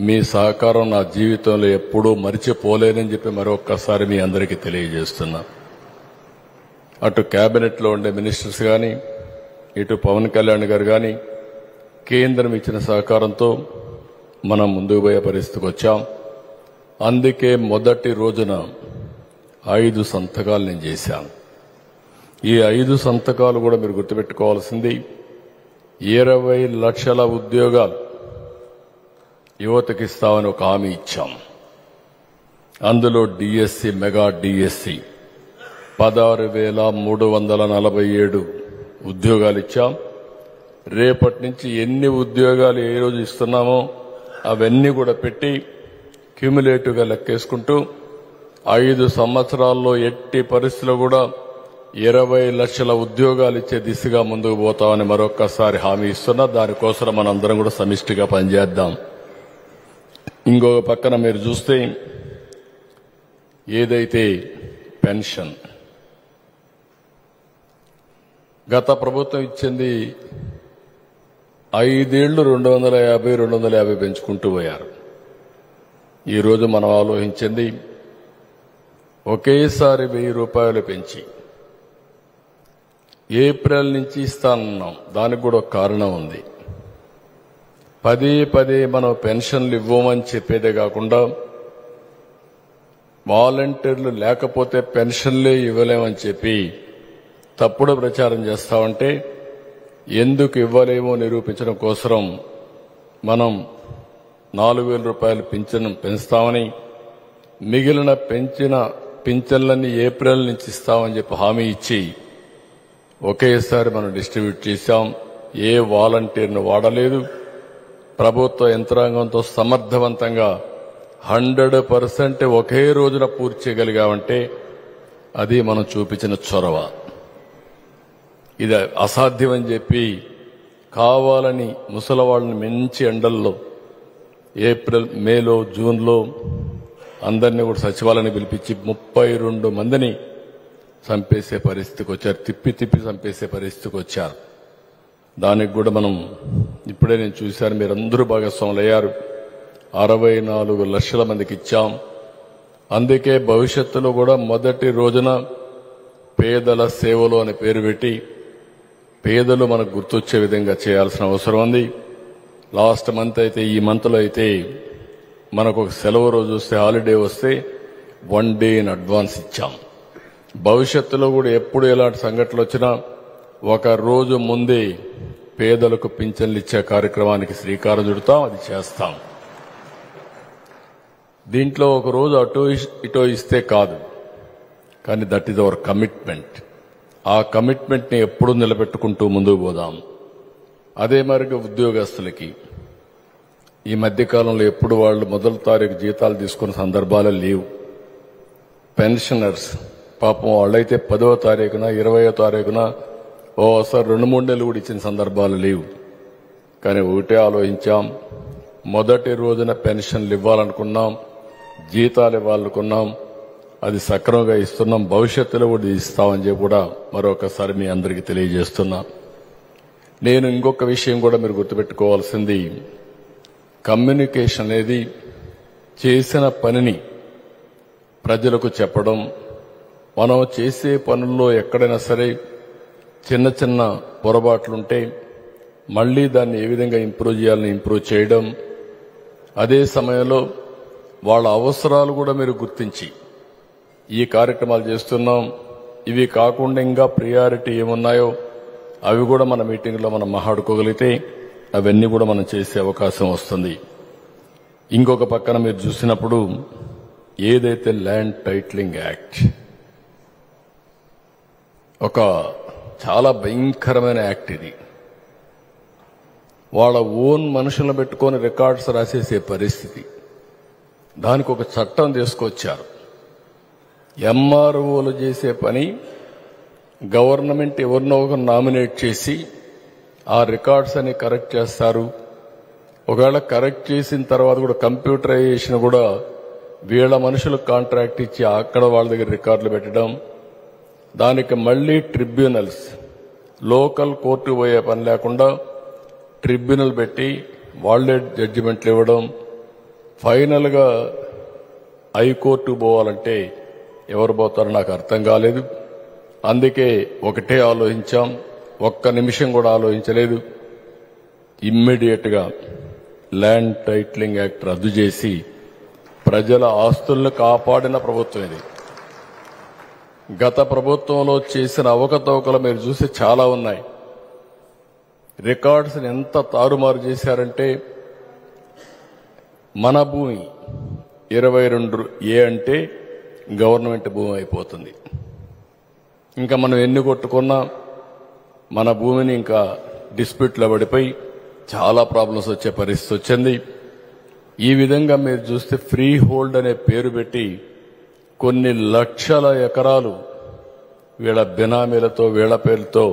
మీ సహకారం నా జీవితంలో ఎప్పుడూ మరిచిపోలేనని చెప్పి మరొక్కసారి మీ అందరికీ తెలియజేస్తున్నా. అటు కేబినెట్లో ఉండే మినిస్టర్స్ కానీ, ఇటు పవన్ కళ్యాణ్ గారు కానీ కేంద్రం ఇచ్చిన సహకారంతో మనం ముందుకు పోయే పరిస్థితికి వచ్చాం. అందుకే మొదటి రోజున 5 సంతకాలు నేను చేశాను. ఈ 5 సంతకాలు కూడా మీరు గుర్తుపెట్టుకోవాల్సింది, 20 లక్షల ఉద్యోగాలు యువతకి ఇస్తామని ఒక హామీ ఇచ్చాం. అందులో డిఎస్సి, మెగా డిఎస్సి 16,347 ఉద్యోగాలు ఇచ్చాం. రేపటి నుంచి ఎన్ని ఉద్యోగాలు ఏ రోజు ఇస్తున్నామో అవన్నీ కూడా పెట్టి క్యూములేటివ్గా లెక్కేసుకుంటూ 5 సంవత్సరాల్లో ఎట్టి పరిస్థితుల్లో కూడా 20 లక్షల ఉద్యోగాలు ఇచ్చే దిశగా ముందుకు పోతామని మరొక్కసారి హామీ ఇస్తున్నా. దానికోసం మనందరం కూడా సమిష్టిగా పనిచేద్దాం. ఇంకొక పక్కన మీరు చూస్తే ఏదైతే పెన్షన్ గత ప్రభుత్వం ఇచ్చింది 5 ఏళ్లు 250 పెంచుకుంటూ పోయారు. ఈరోజు మనం ఆలోచించింది ఒకేసారి 1000 రూపాయలు పెంచి ఏప్రిల్ నుంచి ఇస్తానన్నాం. దానికి కూడా ఒక కారణం ఉంది. పదే మనం పెన్షన్లు ఇవ్వమని చెప్పేదే కాకుండా వాలంటీర్లు లేకపోతే పెన్షన్లే ఇవ్వలేమని చెప్పి తప్పుడు ప్రచారం చేస్తామంటే ఎందుకు ఇవ్వలేమో నిరూపించడం కోసం మనం 4,000 రూపాయలు పింఛను పెంచుతామని, మిగిలిన పెంచిన పింఛన్లన్నీ ఏప్రిల్ నుంచి ఇస్తామని చెప్పి హామీ ఇచ్చి ఒకేసారి మనం డిస్ట్రిబ్యూట్ చేశాం. ఏ వాలంటీర్ను వాడలేదు. ప్రభుత్వ యంత్రాంగంతో సమర్థవంతంగా 100% ఒకే రోజున పూర్తి చేయగలిగామంటే అది మనం చూపించిన చొరవ. ఇది అసాధ్యమని చెప్పి కావాలని ముసలవాళ్ళని మంచి ఎండల్లో ఏప్రిల్, మేలో, జూన్లో అందరినీ కూడా సచివాలయాన్ని పిలిపించి 32 మందిని చంపేసే పరిస్థితికి వచ్చారు. తిప్పి చంపేసే పరిస్థితికి వచ్చారు. దానికి కూడా మనం ఇప్పుడే నేను చూశాను, మీరందరూ భాగస్వాములు అయ్యారు. 64 లక్షల మందికి ఇచ్చాం. అందుకే భవిష్యత్తులో కూడా మొదటి రోజున పేదల సేవలు అని పేరు పెట్టి పేదలు మనకు గుర్తొచ్చే విధంగా చేయాల్సిన అవసరం ఉంది. లాస్ట్ మంత్ అయితే, ఈ మంత్లో అయితే మనకు ఒక సెలవు రోజు వస్తే, హాలిడే వస్తే 1 డే ఇన్ అడ్వాన్స్ ఇచ్చాం. భవిష్యత్తులో కూడా ఎప్పుడు ఎలాంటి సంఘటనలు వచ్చినా ఒక రోజు ముందే పేదలకు పింఛన్లు ఇచ్చే కార్యక్రమానికి శ్రీకారం చుడతాం, అది చేస్తాం. దీంట్లో ఒక రోజు అటో ఇటో ఇస్తే కాదు, కానీ దట్ ఈజ్ అవర్ కమిట్మెంట్. ఆ కమిట్మెంట్ ని ఎప్పుడూ నిలబెట్టుకుంటూ ముందుకు పోదాం. అదే మరిగా ఉద్యోగస్తులకి ఈ మధ్యకాలంలో ఎప్పుడు వాళ్ళు మొదటి తారీఖు జీతాలు తీసుకున్న సందర్భాలు లేవు. పెన్షనర్స్ పాపం వాళ్ళైతే 10వ తారీఖున 20వ తారీఖున ఓసారి 2-3 నెలలు కూడా ఇచ్చిన సందర్భాలు లేవు. కానీ ఒకటే ఆలోచించాం, మొదటి రోజున పెన్షన్లు ఇవ్వాలనుకున్నాం, జీతాలు ఇవ్వాలనుకున్నాం, అది సక్రమంగా ఇస్తున్నాం, భవిష్యత్తులో కూడా ఇస్తామని చెప్పి కూడా మరొకసారి మీ అందరికీ తెలియజేస్తున్నా. నేను ఇంకొక విషయం కూడా మీరు గుర్తుపెట్టుకోవాల్సింది, కమ్యూనికేషన్ అనేది చేసిన పనిని ప్రజలకు చెప్పడం. మనం చేసే పనుల్లో ఎక్కడైనా సరే చిన్న చిన్న పొరపాట్లుంటే మళ్లీ దాన్ని ఏ విధంగా ఇంప్రూవ్ చేయాలని ఇంప్రూవ్ చేయడం. అదే సమయంలో వాళ్ళ అవసరాలు కూడా మీరు గుర్తించి ఈ కార్యక్రమాలు చేస్తున్నాం, ఇవి కాకుండా ఇంకా ప్రియారిటీ ఏమున్నాయో అవి కూడా మన మీటింగ్లో మనం మాట్లాడుకోగలిగితే అవన్నీ కూడా మనం చేసే అవకాశం వస్తుంది. ఇంకొక పక్కన మీరు చూసినప్పుడు ఏదైతే ల్యాండ్ టైటిలింగ్ యాక్ట్ ఒక చాలా భయంకరమైన యాక్ట్, ఇది వాళ్ళ ఓన్ మనుషులను పెట్టుకొని రికార్డ్స్ రాసేసే పరిస్థితి. దానికి ఒక చట్టం తీసుకొచ్చారు. ఎంఆర్ఓలు చేసే పని గవర్నమెంట్ ఎవరినో ఒకరు నామినేట్ చేసి ఆ రికార్డ్స్ అని కరెక్ట్ చేస్తారు. ఒకవేళ కరెక్ట్ చేసిన తర్వాత కూడా కంప్యూటరైజేషన్ కూడా వీళ్ళ మనుషులకు కాంట్రాక్ట్ ఇచ్చి అక్కడ వాళ్ళ దగ్గర రికార్డులు పెట్టడం. దానికి మళ్లీ ట్రిబ్యునల్స్, లోకల్ కోర్టు పోయే పని లేకుండా ట్రిబ్యునల్ పెట్టి వాళ్లే జడ్జిమెంట్లు ఇవ్వడం. ఫైనల్ గా హైకోర్టు పోవాలంటే ఎవరు పోతారో నాకు అర్థం కాలేదు. అందుకే ఒకటే ఆలోచించాం, ఒక్క నిమిషం కూడా ఆలోచించలేదు. ఇమ్మీడియట్ గా ల్యాండ్ టైటిలింగ్ యాక్ట్ రద్దు చేసి ప్రజల ఆస్తులను కాపాడిన ప్రభుత్వం ఇది. గత ప్రభుత్వంలో చేసిన అవకతవకలు మీరు చూసి చాలా ఉన్నాయి. రికార్డ్స్ ఎంత తారుమారు చేశారంటే మన భూమి 22A అంటే గవర్నమెంట్ భూమి అయిపోతుంది. ఇంకా మనం ఎన్ని కొట్టుకున్నా మన భూమిని ఇంకా డిస్ప్యూట్లో పడిపోయి చాలా ప్రాబ్లమ్స్ వచ్చే పరిస్థితి వచ్చింది. ఈ విధంగా మీరు చూస్తే ఫ్రీ హోల్డ్ అనే పేరు పెట్టి కొన్ని లక్షల ఎకరాలు వీళ్ళ బినామీలతో వీళ్ళ పేర్లతో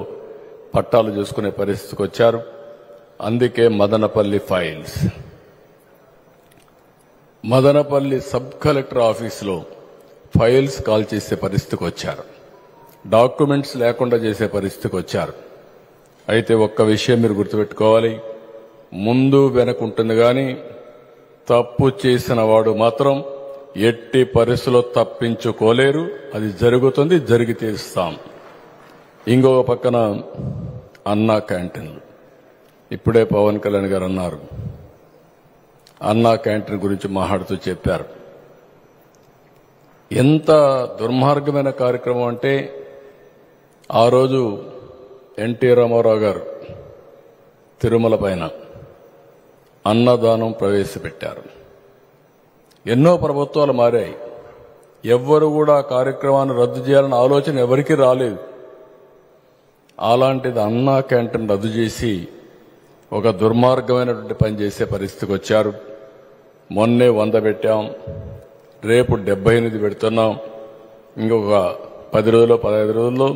పట్టాలు చేసుకునే పరిస్థితికి వచ్చారు. అందుకే Madanapalle files, Madanapalle sub collector ఆఫీసులో ఫైల్స్ కాల్ చేసే పరిస్థితికి వచ్చారు. డాక్యుమెంట్స్ లేకుండా చేసే పరిస్థితికి వచ్చారు. అయితే ఒక్క విషయం మీరు గుర్తుపెట్టుకోవాలి, ముందు వెనకుంటుంది కానీ తప్పు చేసిన వాడు మాత్రం ఎట్టి పరిస్థితుల్లో తప్పించుకోలేరు. అది జరుగుతుంది, జరిగి తీరుస్తాం. ఇంకొక పక్కన అన్నా క్యాంటీన్లు, ఇప్పుడే పవన్ కళ్యాణ్ గారు అన్నారు, అన్నా క్యాంటీన్ గురించి మాట్లాడుతూ చెప్పారు. ఎంత దుర్మార్గమైన కార్యక్రమం అంటే ఆ రోజు ఎన్టీ రామారావు గారు తిరుమల పైన అన్నదానం ప్రవేశపెట్టారు. ఎన్నో ప్రభుత్వాలు మారాయి, ఎవ్వరు కూడా ఆ కార్యక్రమాన్ని రద్దు చేయాలన్న ఆలోచన ఎవరికీ రాలేదు. అలాంటిది అన్నా క్యాంటీన్ రద్దు చేసి ఒక దుర్మార్గమైనటువంటి పని చేసే పరిస్థితికి వచ్చారు. మొన్నే 100 పెట్టాం, రేపు 78 పెడుతున్నాం. ఇంకొక 10 రోజుల్లో 15 రోజుల్లో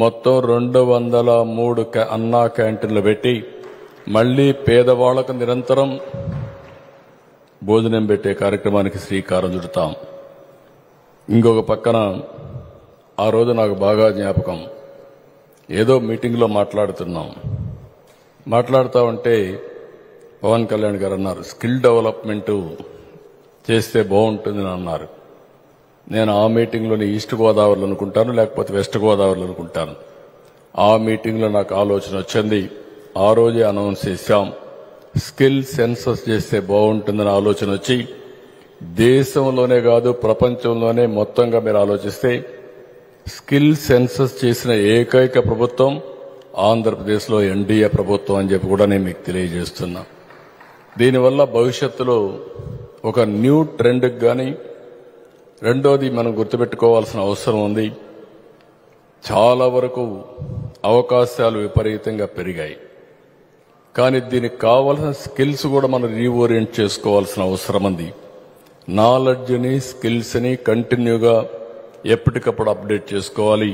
మొత్తం 203 అన్నా క్యాంటీన్లు పెట్టి మళ్లీ పేదవాళ్లకు నిరంతరం భోజనం పెట్టే కార్యక్రమానికి శ్రీకారం చుడతాం. ఇంకొక పక్కన ఆ రోజు నాకు బాగా జ్ఞాపకం, ఏదో మీటింగ్లో మాట్లాడుతూ ఉంటే పవన్ కళ్యాణ్ గారు అన్నారు, స్కిల్ డెవలప్మెంట్ చేస్తే బాగుంటుందని అన్నారు. నేను ఆ మీటింగ్లోని ఈస్ట్ గోదావరిలో అనుకుంటాను, లేకపోతే వెస్ట్ గోదావరిలో అనుకుంటాను. ఆ మీటింగ్లో నాకు ఆలోచన వచ్చింది. ఆ రోజే అనౌన్స్ చేశాం, స్కిల్ సెన్సస్ చేస్తే బాగుంటుందని ఆలోచన వచ్చి దేశంలోనే కాదు ప్రపంచంలోనే మొత్తంగా మీరు ఆలోచిస్తే స్కిల్ సెన్సస్ చేసిన ఏకైక ప్రభుత్వం ఆంధ్రప్రదేశ్లో ఎన్డీఏ ప్రభుత్వం అని చెప్పి కూడా నేను మీకు తెలియజేస్తున్నా. దీనివల్ల భవిష్యత్తులో ఒక న్యూ ట్రెండ్కి కానీ, రెండోది మనం గుర్తుపెట్టుకోవాల్సిన అవసరం ఉంది. చాలా వరకు అవకాశాలు విపరీతంగా పెరిగాయి. కానీ దీనికి కావాల్సిన స్కిల్స్ కూడా మనం రీఓరియంట్ చేసుకోవాల్సిన అవసరం ఉంది. నాలెడ్జ్ని, స్కిల్స్ని కంటిన్యూగా ఎప్పటికప్పుడు అప్డేట్ చేసుకోవాలి.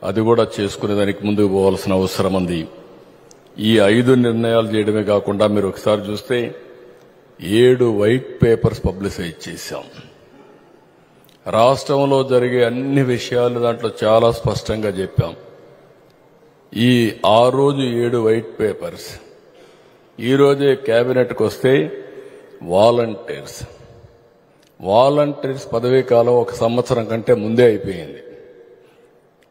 అది కూడా చేసుకునే దానికి ముందుకు పోవాల్సిన అవసరం ఉంది. ఈ 5 నిర్ణయాలు చేయడమే కాకుండా మీరు ఒకసారి చూస్తే 7 వైట్ పేపర్స్ పబ్లిసైజ్ చేశాం. రాష్ట్రంలో జరిగే అన్ని విషయాలు దాంట్లో చాలా స్పష్టంగా చెప్పాం. ఆ రోజు 7 వైట్ పేపర్స్. ఈ రోజే కేబినెట్కి వస్తే వాలంటీర్స్ పదవీ కాలం 1 సంవత్సరం కంటే ముందే అయిపోయింది.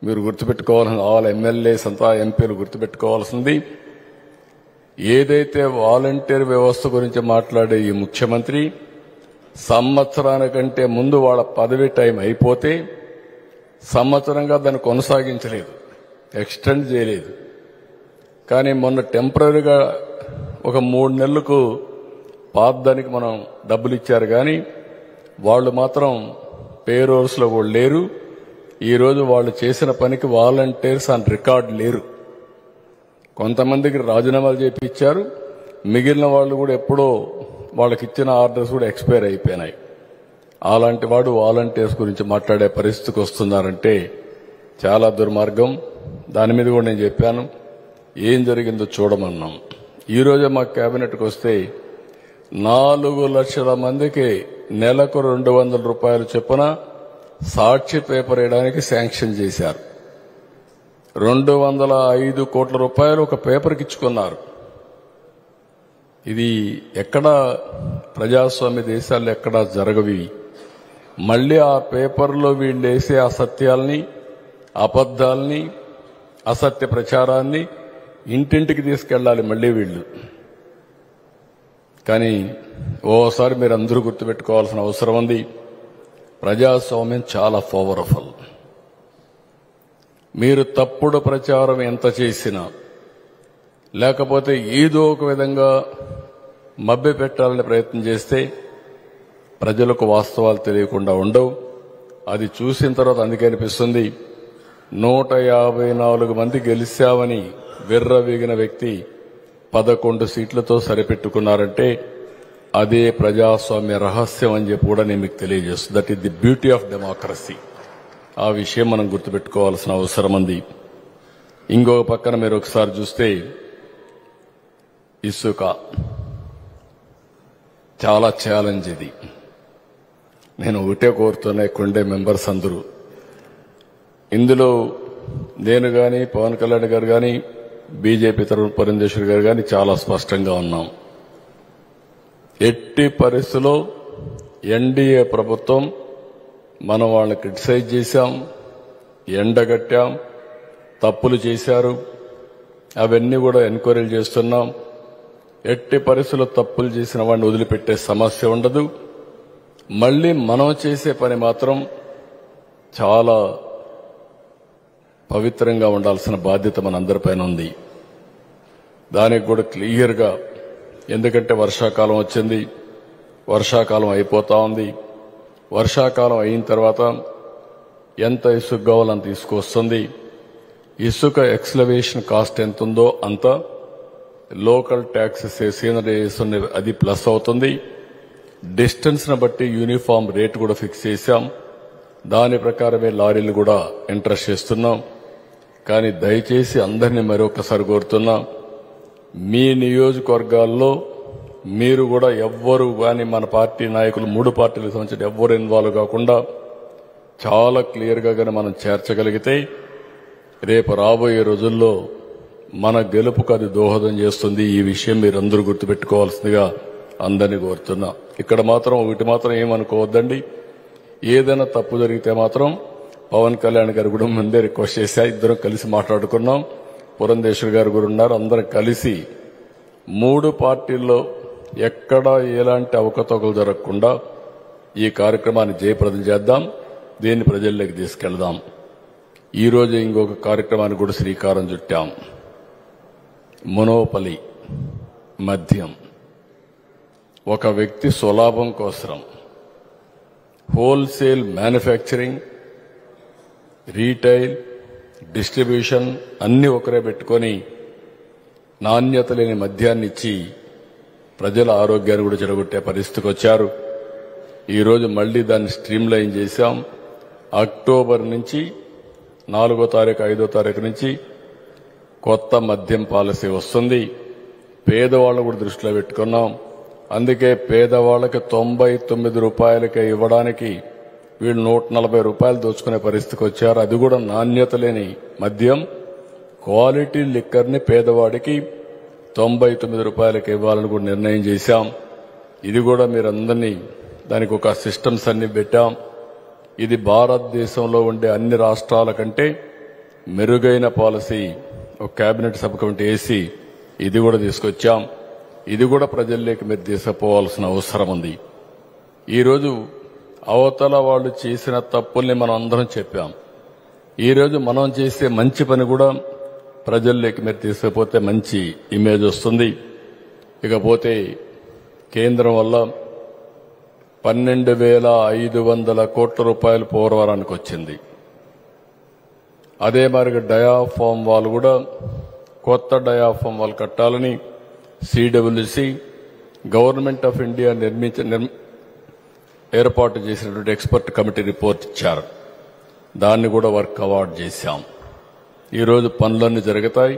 మీరు గుర్తుపెట్టుకోవాల్సిన ఆల్ ఎమ్మెల్యేస్ అంతా ఎంపీలు గుర్తుపెట్టుకోవాల్సింది, ఏదైతే వాలంటీర్ వ్యవస్థ గురించి మాట్లాడే ఈ ముఖ్యమంత్రి సంవత్సరానికంటే ముందు వాళ్ళ పదవీ టైం అయిపోతే సంవత్సరంగా దాన్ని కొనసాగించలేదు, ఎక్స్టెండ్ చేయలేదు. కానీ మొన్న టెంపరీగా ఒక 3 నెలలకు పాతదానికి మనం డబ్బులు ఇచ్చారు. కానీ వాళ్ళు మాత్రం పేరోల్స్లో కూడా లేరు. ఈరోజు వాళ్ళు చేసిన పనికి వాలంటీర్స్ ఆన్ రికార్డ్ లేరు. కొంతమందికి రాజీనామాలు చేయించారు, మిగిలిన వాళ్ళు కూడా ఎప్పుడో వాళ్ళకి ఇచ్చిన ఆర్డర్స్ కూడా ఎక్స్పైర్ అయిపోయినాయి. అలాంటి వాడు వాలంటీర్స్ గురించి మాట్లాడే పరిస్థితికి వస్తున్నారంటే చాలా దుర్మార్గం. దాని మీద కూడా నేను చెప్పాను, ఏం జరిగిందో చూడమన్నాం. ఈరోజే మా కేబినెట్కి వస్తే 4 లక్షల మందికి నెలకు 200 రూపాయలు చొప్పున సాక్షి పేపర్ వేయడానికి శాంక్షన్ చేశారు. 205 కోట్ల రూపాయలు ఒక పేపర్కి ఇచ్చుకున్నారు. ఇది ఎక్కడా ప్రజాస్వామ్య దేశాల్లో ఎక్కడా జరగవి. మళ్లీ ఆ పేపర్లో వీళ్ళు వేసే అసత్యాల్ని, అబద్దాల్ని, అసత్య ప్రచారాన్ని ఇంటింటికి తీసుకెళ్లాలి మళ్లీ వీళ్ళు. కానీ ఓసారి మీరు అందరూ గుర్తుపెట్టుకోవాల్సిన అవసరం ఉంది, ప్రజాస్వామ్యం చాలా పవర్ఫుల్. మీరు తప్పుడు ప్రచారం ఎంత చేసినా, లేకపోతే ఏదో ఒక విధంగా మభ్యపెట్టాలని ప్రయత్నం చేస్తే ప్రజలకు వాస్తవాలు తెలియకుండా ఉండవు. అది చూసిన తర్వాత అందుకే అనిపిస్తుంది, 154 మంది గెలిచామని విర్రవీగిన వ్యక్తి 11 సీట్లతో సరిపెట్టుకున్నారంటే అదే ప్రజాస్వామ్య రహస్యం అని చెప్పి కూడా నేను మీకు తెలియజేస్తాను. That is the beauty of democracy. ఆ విషయం మనం గుర్తుపెట్టుకోవాల్సిన అవసరం ఉంది. ఇంకొక పక్కన మీరు ఒకసారి చూస్తే ఇసుక చాలా ఛాలెంజ్. ఇది నేను ఒకటే కోరుతున్నా, కొండే మెంబర్స్ అందరూ ఇందులో నేను కానీ, పవన్ కళ్యాణ్ గారు కానీ, బీజేపీ తరఫున పురంధేశ్వరి గారు కానీ చాలా స్పష్టంగా ఉన్నాం. ఎట్టి పరిస్థితుల్లో ఎన్డీఏ ప్రభుత్వం మనం వాళ్ళని క్రిటిసైజ్ చేశాం, ఎండగట్టాం, తప్పులు చేశారు, అవన్నీ కూడా ఎంక్వైరీలు చేస్తున్నాం. ఎట్టి పరిస్థితుల్లో తప్పులు చేసిన వాడిని వదిలిపెట్టే సమస్య ఉండదు. మళ్లీ మనం చేసే పని మాత్రం చాలా పవిత్రంగా ఉండాల్సిన బాధ్యత మనందరిపైన ఉంది. దానికి కూడా క్లియర్గా, ఎందుకంటే వర్షాకాలం వచ్చింది, వర్షాకాలం అయిపోతా ఉంది. వర్షాకాలం అయిన తర్వాత ఎంత ఇసుక కావాలని తీసుకొస్తుంది. ఇసుక ఎక్స్లవేషన్ కాస్ట్ ఎంత ఉందో అంత లోకల్ ట్యాక్సెస్ వేసిన అది ప్లస్ అవుతుంది. డిస్టెన్స్ ను బట్టి యూనిఫామ్ రేట్ కూడా ఫిక్స్ చేశాం. దాని ప్రకారమే లారీలు కూడా ఇంట్రెస్ట్ చేస్తున్నాం. కానీ దయచేసి అందరినీ మరొకసారి కోరుతున్నా, మీ నియోజకవర్గాల్లో మీరు కూడా ఎవ్వరు కానీ మన పార్టీ నాయకులు 3 పార్టీలకు సంబంధించిన ఎవ్వరు ఇన్వాల్వ్ కాకుండా చాలా క్లియర్గా కానీ మనం చేర్చగలిగితే రేపు రాబోయే రోజుల్లో మన గెలుపుకు అది దోహదం చేస్తుంది. ఈ విషయం మీరందరూ గుర్తుపెట్టుకోవాల్సిందిగా అందరినీ కోరుతున్నా. ఇక్కడ మాత్రం ఒకటి మాత్రం ఏమనుకోవద్దండి, ఏదైనా తప్పు జరిగితే మాత్రం పవన్ కళ్యాణ్ గారు కూడా ముందే రిక్వెస్ట్ చేశా, ఇద్దరం కలిసి మాట్లాడుకున్నాం. పురంధేశ్వరి గారు కూడా ఉన్నారు. అందరం కలిసి 3 పార్టీల్లో ఎక్కడా ఎలాంటి అవకతవకలు జరగకుండా ఈ కార్యక్రమాన్ని జయప్రదం చేద్దాం, దీన్ని ప్రజల్లోకి తీసుకెళ్దాం. ఈ రోజు ఇంకొక కార్యక్రమానికి కూడా శ్రీకారం చుట్టాం. మొనోపలి మద్యం ఒక వ్యక్తి స్వలాభం కోసం హోల్సేల్ మ్యానుఫ్యాక్చరింగ్, రీటైల్, డిస్ట్రిబ్యూషన్ అన్ని ఒకరే పెట్టుకొని నాణ్యత లేని మద్యాన్ని ఇచ్చి ప్రజల ఆరోగ్యాన్ని కూడా చెడగొట్టే పరిస్థితికి వచ్చారు. ఈరోజు మళ్లీ దాన్ని స్ట్రీమ్ లైన్ చేశాం. అక్టోబర్ నుంచి 4వ తారీఖు 5వ తారీఖు నుంచి కొత్త మద్యం పాలసీ వస్తుంది. పేదవాళ్ళను కూడా దృష్టిలో పెట్టుకున్నాం. అందుకే పేదవాళ్ళకి 99 రూపాయలకే ఇవ్వడానికి వీళ్ళు 140 రూపాయలు దోచుకునే పరిస్థితికి వచ్చారు. అది కూడా నాణ్యత లేని మద్యం, క్వాలిటీ లిక్కర్ని పేదవాడికి 99 రూపాయలకి ఇవ్వాలని కూడా నిర్ణయం చేశాం. ఇది కూడా మీరందరినీ దానికి ఒక సిస్టమ్స్ అన్ని పెట్టాం. ఇది భారతదేశంలో ఉండే అన్ని రాష్ట్రాల కంటే మెరుగైన పాలసీ ఒక కేబినెట్ సబ్ కమిటీ వేసి ఇది కూడా తీసుకొచ్చాం. ఇది కూడా ప్రజల్లోకి మీరు తీసుకుపోవాల్సిన అవసరం ఉంది. ఈరోజు అవతల వాళ్ళు చేసిన తప్పుల్ని మనం అందరం చెప్పాం. ఈరోజు మనం చేసే మంచి పని కూడా ప్రజల్లోకి మీరు తీసుకుపోతే మంచి ఇమేజ్ వస్తుంది. ఇకపోతే కేంద్రం వల్ల 12,500 కోట్ల రూపాయలు పోలవరానికి వచ్చింది. అదే మరి డయాఫామ్ వాల్ కూడా కొత్త డయాఫామ్ వాల్ కట్టాలని సిడబ్ల్యూసి గవర్నమెంట్ ఆఫ్ ఇండియా ఏర్పాటు చేసినటువంటి ఎక్స్పర్ట్ కమిటీ రిపోర్ట్ ఇచ్చారు. దాన్ని కూడా వర్క్ అవార్డ్ చేశాం. ఈరోజు పనులన్నీ జరుగుతాయి.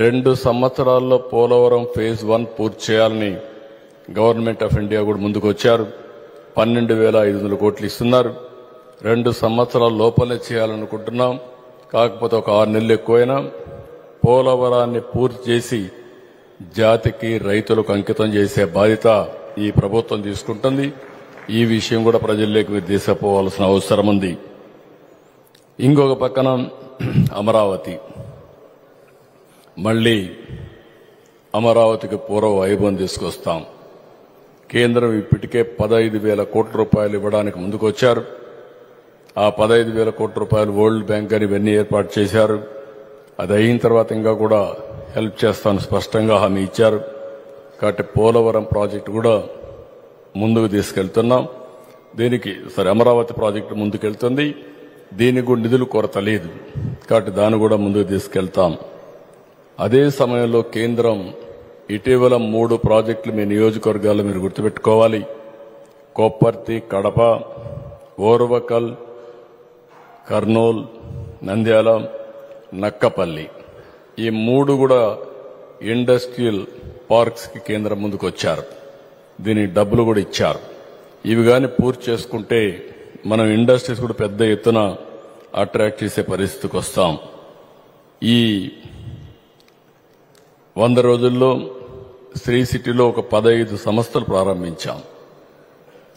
2 సంవత్సరాల్లో పోలవరం ఫేజ్ 1 పూర్తి చేయాలని గవర్నమెంట్ ఆఫ్ ఇండియా కూడా ముందుకు వచ్చారు. 12,500 కోట్లు ఇస్తున్నారు. 2 సంవత్సరాల లోపలే చేయాలనుకుంటున్నాం. కాకపోతే ఒక 6 నెలలు ఎక్కువైనా పోలవరాన్ని పూర్తి చేసి జాతికి, రైతులకు అంకితం చేసే బాధ్యత ఈ ప్రభుత్వం తీసుకుంటుంది. ఈ విషయం కూడా ప్రజల్లోకి మీరు తీసుకుపోవాల్సిన అవసరం ఉంది. ఇంకొక పక్కన అమరావతి, మళ్లీ అమరావతికి పూర్వ వైభవం తీసుకొస్తాం. కేంద్రం ఇప్పటికే 15,000 కోట్ల రూపాయలు ఇవ్వడానికి ముందుకొచ్చారు. ఆ 15,000 కోట్ల రూపాయలు వరల్డ్ బ్యాంక్ అని ఇవన్నీ ఏర్పాటు చేశారు. అది అయిన తర్వాత ఇంకా కూడా హెల్ప్ చేస్తాను స్పష్టంగా హామీ ఇచ్చారు. కాబట్టి పోలవరం ప్రాజెక్టు కూడా ముందుకు తీసుకెళ్తున్నాం. దీనికి అమరావతి ప్రాజెక్టు ముందుకెళ్తుంది. దీనికి కూడా నిధులు కొరత లేదు. కాబట్టి దాన్ని కూడా ముందుకు తీసుకెళ్తాం. అదే సమయంలో కేంద్రం ఇటీవల 3 ప్రాజెక్టులు మీ నియోజకవర్గాల్లో మీరు గుర్తుపెట్టుకోవాలి. కొప్పర్తి, కడప, ఓర్వకల్, కర్నూల్, నంద్యాల, నక్కపల్లి, ఈ 3 కూడా ఇండస్ట్రియల్ పార్క్స్ కి కేంద్రం ముందుకు వచ్చారు. దీనికి డబ్బులు కూడా ఇచ్చారు. ఇవి కానీ పూర్తి చేసుకుంటే మనం ఇండస్ట్రీస్ కూడా పెద్ద ఎత్తున అట్రాక్ట్ చేసే పరిస్థితికి వస్తాం. ఈ 100 రోజుల్లో శ్రీ సిటీలో ఒక 15 సంస్థలు ప్రారంభించాం.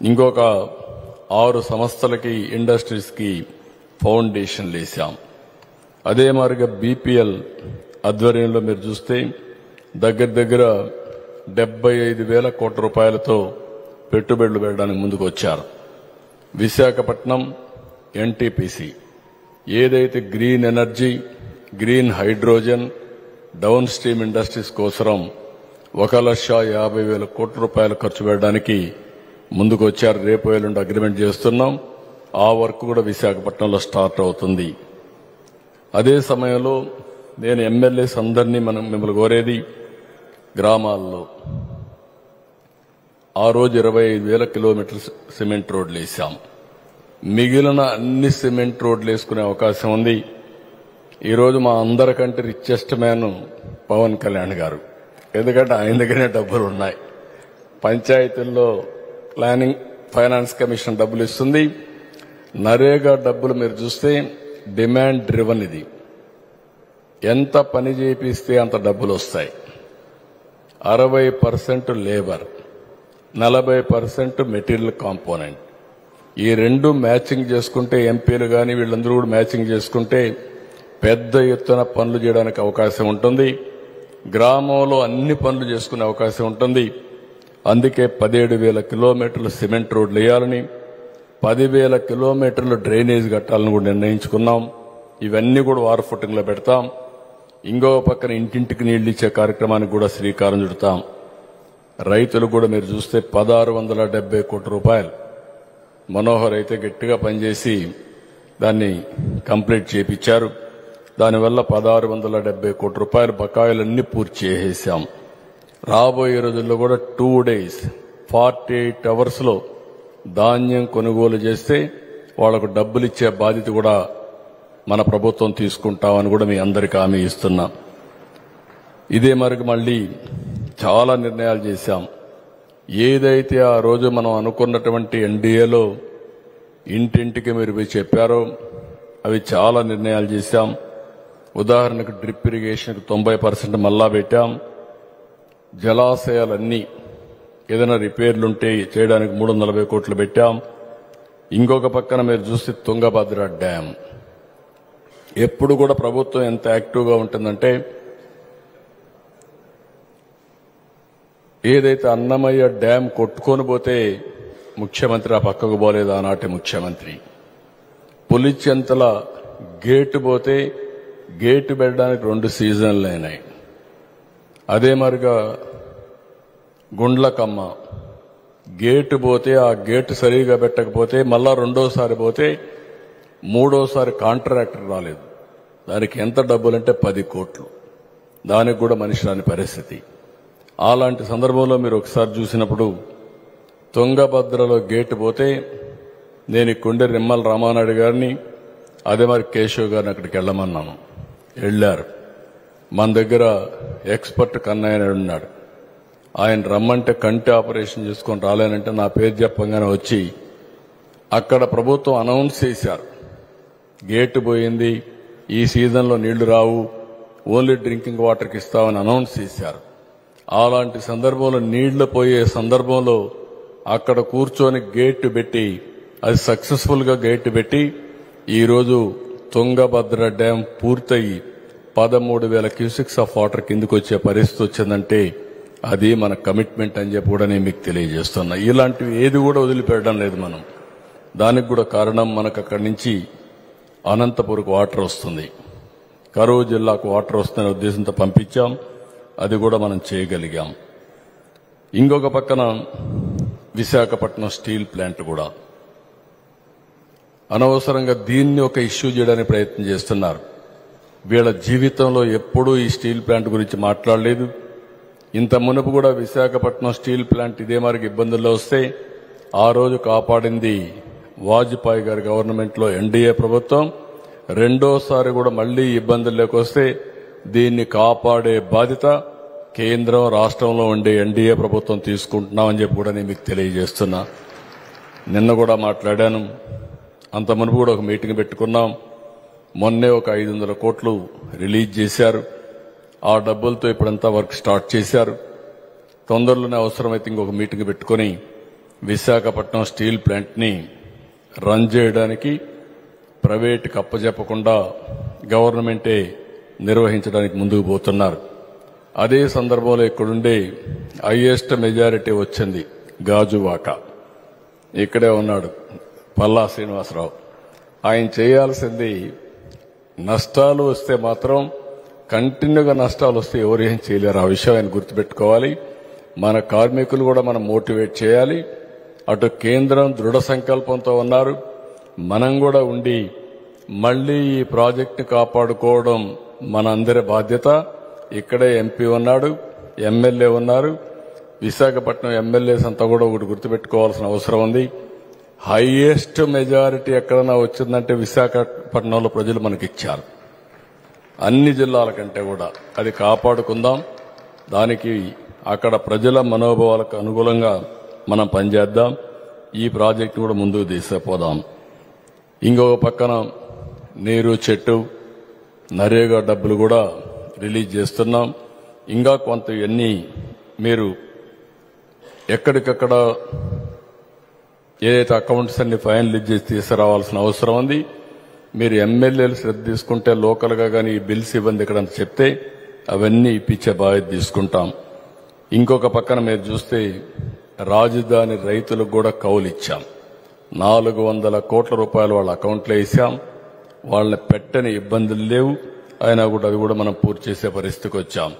ఇంకొక 6 సంస్థలకి ఇండస్ట్రీస్ కి ఫౌండేషన్లు వేశాం. అదే మాదిరిగా బీపీఎల్ ఆధ్వర్యంలో మీరు చూస్తే దగ్గర 75,000 కోట్ల రూపాయలతో పెట్టుబడులు పెట్టడానికి ముందుకు వచ్చారు. విశాఖపట్నం ఎన్టీపీసీ ఏదైతే green energy, green hydrogen, down stream industries కోసం 1,50,000 కోట్ల రూపాయలు ఖర్చు పెట్టడానికి ముందుకు వచ్చారు. రేపు ఎల్లుండి అగ్రిమెంట్ చేస్తున్నాం. ఆ వర్క్ కూడా విశాఖపట్నంలో స్టార్ట్ అవుతుంది. అదే సమయంలో నేను ఎమ్మెల్యేస్ అందరినీ మిమ్మల్ని కోరేది, గ్రామాల్లో ఆ రోజు 25,000 కిలోమీటర్ల సిమెంట్ రోడ్లు వేశాం. మిగిలిన అన్ని సిమెంట్ రోడ్లు వేసుకునే అవకాశం ఉంది. ఈరోజు మా అందరికంటే రిచెస్ట్ మ్యాన్ పవన్ కళ్యాణ్ గారు. ఎందుకంటే ఆయన దగ్గరే డబ్బులు ఉన్నాయి. పంచాయతీల్లో ప్లానింగ్ ఫైనాన్స్ కమిషన్ డబ్బులు ఇస్తుంది. నరేగా డబ్బులు మీరు చూస్తే డిమాండ్ డ్రివన్. ఇది ఎంత పని చేపిస్తే అంత డబ్బులు వస్తాయి. 60% లేబర్, 40% మెటీరియల్ కాంపోనెంట్. ఈ 2 మ్యాచింగ్ చేసుకుంటే ఎంపీలు కానీ వీళ్ళందరూ కూడా మ్యాచింగ్ చేసుకుంటే పెద్ద ఎత్తున పనులు చేయడానికి అవకాశం ఉంటుంది. గ్రామంలో అన్ని పనులు చేసుకునే అవకాశం ఉంటుంది. అందుకే 17,000 కిలోమీటర్లు సిమెంట్ రోడ్లు వేయాలని, 10,000 కిలోమీటర్లు డ్రైనేజ్ కట్టాలని కూడా నిర్ణయించుకున్నాం. ఇవన్నీ కూడా వార్ ఫుటింగ్ లో పెడతాం. ఇంకో పక్కన ఇంటింటికి నీళ్లు ఇచ్చే కార్యక్రమానికి కూడా శ్రీకారం చుడతాం. రైతులు కూడా మీరు చూస్తే 1670 కోట్ల రూపాయలు మనోహర్ అయితే గట్టిగా పనిచేసి దాన్ని కంప్లీట్ చేపించారు. దానివల్ల 1670 కోట్ల రూపాయల బకాయిలన్నీ పూర్తి చేసేసాం. రాబోయే రోజుల్లో కూడా 2 days 48 hours లో ధాన్యం కొనుగోలు చేస్తే వాళ్లకు డబ్బులు ఇచ్చే బాధ్యత కూడా మన ప్రభుత్వం తీసుకుంటామని కూడా మీ అందరికీ హామీ ఇస్తున్నా. ఇదే మరికి మళ్ళీ చాలా నిర్ణయాలు చేశాం. ఏదైతే ఆ రోజు మనం అనుకున్నటువంటి ఎన్డీఏలో ఇంటింటికి మీరు పోయి చెప్పారో అవి చాలా నిర్ణయాలు చేశాం. ఉదాహరణకు డ్రిప్ ఇరిగేషన్కు 90% మళ్ళా పెట్టాం. జలాశయాలన్నీ ఏదైనా రిపేర్లుంటే చేయడానికి 340 కోట్లు పెట్టాం. ఇంకొక పక్కన మీరు చూస్తే తుంగభద్ర డ్యాం ఎప్పుడు కూడా ప్రభుత్వం ఎంత యాక్టివ్గా ఉంటుందంటే ఏదైతే అన్నమయ్య డ్యాం కొట్టుకొని పోతే ముఖ్యమంత్రి ఆ పక్కకు పోలేదు ఆనాటి ముఖ్యమంత్రి. పులిచెంతల గేటు పోతే గేటు పెట్టడానికి 2 సీజన్లు అయినాయి. అదే మరిగా గుండ్లకమ్మ గేటు పోతే ఆ గేటు సరిగా పెట్టకపోతే మళ్ళా రెండోసారి పోతే మూడోసారి కాంట్రాక్టర్ రాలేదు. దానికి ఎంత డబ్బులంటే 10 కోట్లు. దానికి కూడా మనిషి రాని పరిస్థితి. అలాంటి సందర్భంలో మీరు ఒకసారి చూసినప్పుడు తుంగభద్రలో గేటు పోతే నేను కొండ నిమ్మల రామానాయుడు గారిని అదే మరి కేశవ్ గారిని అక్కడికి వెళ్ళమన్నాను. వెళ్ళారు. మన దగ్గర ఎక్స్పర్ట్ కన్నయ్య ఉన్నాడు. ఆయన రమ్మంటే కంటి ఆపరేషన్ చేసుకొని రాలేనంటే నా పేరు చెప్పగానే వచ్చి అక్కడ ప్రభుత్వం అనౌన్స్ చేశారు, గేటు పోయింది, ఈ సీజన్లో నీళ్లు రావు, ఓన్లీ డ్రింకింగ్ వాటర్కి ఇస్తామని అనౌన్స్ చేశారు. అలాంటి సందర్భంలో నీళ్లు పోయే సందర్భంలో అక్కడ కూర్చొని గేటు పెట్టి అది సక్సెస్ఫుల్ గా గేటు పెట్టి ఈరోజు తుంగభద్ర డ్యాం పూర్తయి 13,000 క్యూసెక్స్ ఆఫ్ వాటర్ కిందకు వచ్చే పరిస్థితి వచ్చిందంటే అది మన కమిట్మెంట్ అని చెప్పి కూడా నేను మీకు తెలియజేస్తున్నా. ఇలాంటివి ఏది కూడా వదిలిపెట్టడం లేదు మనం. దానికి కూడా కారణం మనకు అక్కడి నుంచి అనంతపురకు వాటర్ వస్తుంది, కరూరు జిల్లాకు వాటర్ వస్తున్న ఉద్దేశంతో పంపించాం. అది కూడా మనం చేయగలిగాం. ఇంకొక పక్కన విశాఖపట్నం స్టీల్ ప్లాంట్ కూడా అనవసరంగా దీన్ని ఒక ఇష్యూ చేయడానికి ప్రయత్నం చేస్తున్నారు. వీళ్ళ జీవితంలో ఎప్పుడూ ఈ స్టీల్ ప్లాంట్ గురించి మాట్లాడలేదు. ఇంత మునుపు కూడా విశాఖపట్నం స్టీల్ ప్లాంట్ ఇదే మరికి ఇబ్బందుల్లో వస్తే ఆ రోజు కాపాడింది వాజ్పేయి గారి గవర్నమెంట్లో ఎన్డీఏ ప్రభుత్వం. రెండోసారి కూడా మళ్లీ ఇబ్బందుల్లోకి వస్తే దీన్ని కాపాడే బాధ్యత కేంద్రం రాష్ట్రంలో ఉండే ఎన్డీఏ ప్రభుత్వం తీసుకుంటున్నామని చెప్పి కూడా నేను మీకు తెలియజేస్తున్నా. నిన్న కూడా మాట్లాడాను. అంత మునుపు కూడా ఒక మీటింగ్ పెట్టుకున్నాం. మొన్నే ఒక 500 కోట్లు రిలీజ్ చేశారు. ఆ డబ్బులతో ఇప్పుడంతా వర్క్ స్టార్ట్ చేశారు. తొందరలోనే అవసరమైతే ఇంకొక మీటింగ్ పెట్టుకుని విశాఖపట్నం స్టీల్ ప్లాంట్ ని రన్ చేయడానికి ప్రైవేట్కి అప్పచెప్పకుండా గవర్నమెంటే నిర్వహించడానికి ముందుకు పోతున్నారు. అదే సందర్భంలో ఇక్కడుండే హైయెస్ట్ మెజారిటీ వచ్చింది గాజువాక. ఇక్కడే ఉన్నాడు పల్లా శ్రీనివాసరావు. ఆయన చేయాల్సింది నష్టాలు వస్తే మాత్రం కంటిన్యూగా నష్టాలు వస్తే ఎవరు ఏం చేయలేరు. ఆ విషయం ఆయన గుర్తుపెట్టుకోవాలి. మన కార్మికులు కూడా మనం మోటివేట్ చేయాలి. అటు కేంద్రం దృఢ సంకల్పంతో ఉన్నారు, మనం కూడా ఉండి మళ్లీ ఈ ప్రాజెక్టుని కాపాడుకోవడం మన అందరి బాధ్యత. ఇక్కడే ఎంపీ ఉన్నాడు, ఎమ్మెల్యే ఉన్నారు. విశాఖపట్నం ఎమ్మెల్యేస్ అంతా కూడా ఒకటి గుర్తుపెట్టుకోవాల్సిన అవసరం ఉంది. హైయెస్ట్ మెజారిటీ ఎక్కడన్నా వచ్చిందంటే విశాఖపట్నంలో ప్రజలు మనకిచ్చారు. అన్ని జిల్లాల కంటే కూడా అది కాపాడుకుందాం. దానికి అక్కడ ప్రజల మనోభావాలకు అనుగుణంగా మనం పనిచేద్దాం. ఈ ప్రాజెక్టు కూడా ముందుకు తీసుకుపోదాం. ఇంకొక పక్కన నీరు చెట్టు నరేగా డబ్బులు కూడా రిలీజ్ చేస్తున్నాం. ఇంకా కొంత ఇవన్నీ మీరు ఎక్కడికక్కడ ఏదైతే అకౌంట్స్ అన్ని ఫైనలైజ్ చేసి తీసుకురావాల్సిన అవసరం ఉంది. మీరు ఎమ్మెల్యేలు శ్రద్ధ తీసుకుంటే లోకల్గా కానీ ఈ బిల్స్ ఇవ్వండి ఇక్కడ చెప్తే అవన్నీ ఇప్పించే బాధ్యత తీసుకుంటాం. ఇంకొక పక్కన మీరు చూస్తే రాజధాని రైతులకు కూడా కౌలు ఇచ్చాం. 400 కోట్ల రూపాయలు వాళ్ళ అకౌంట్లో వేసాం. వాళ్ళని పెట్టని ఇబ్బందులు లేవు. అయినా కూడా అది కూడా మనం పూర్తి చేసే పరిస్థితికి వచ్చాం.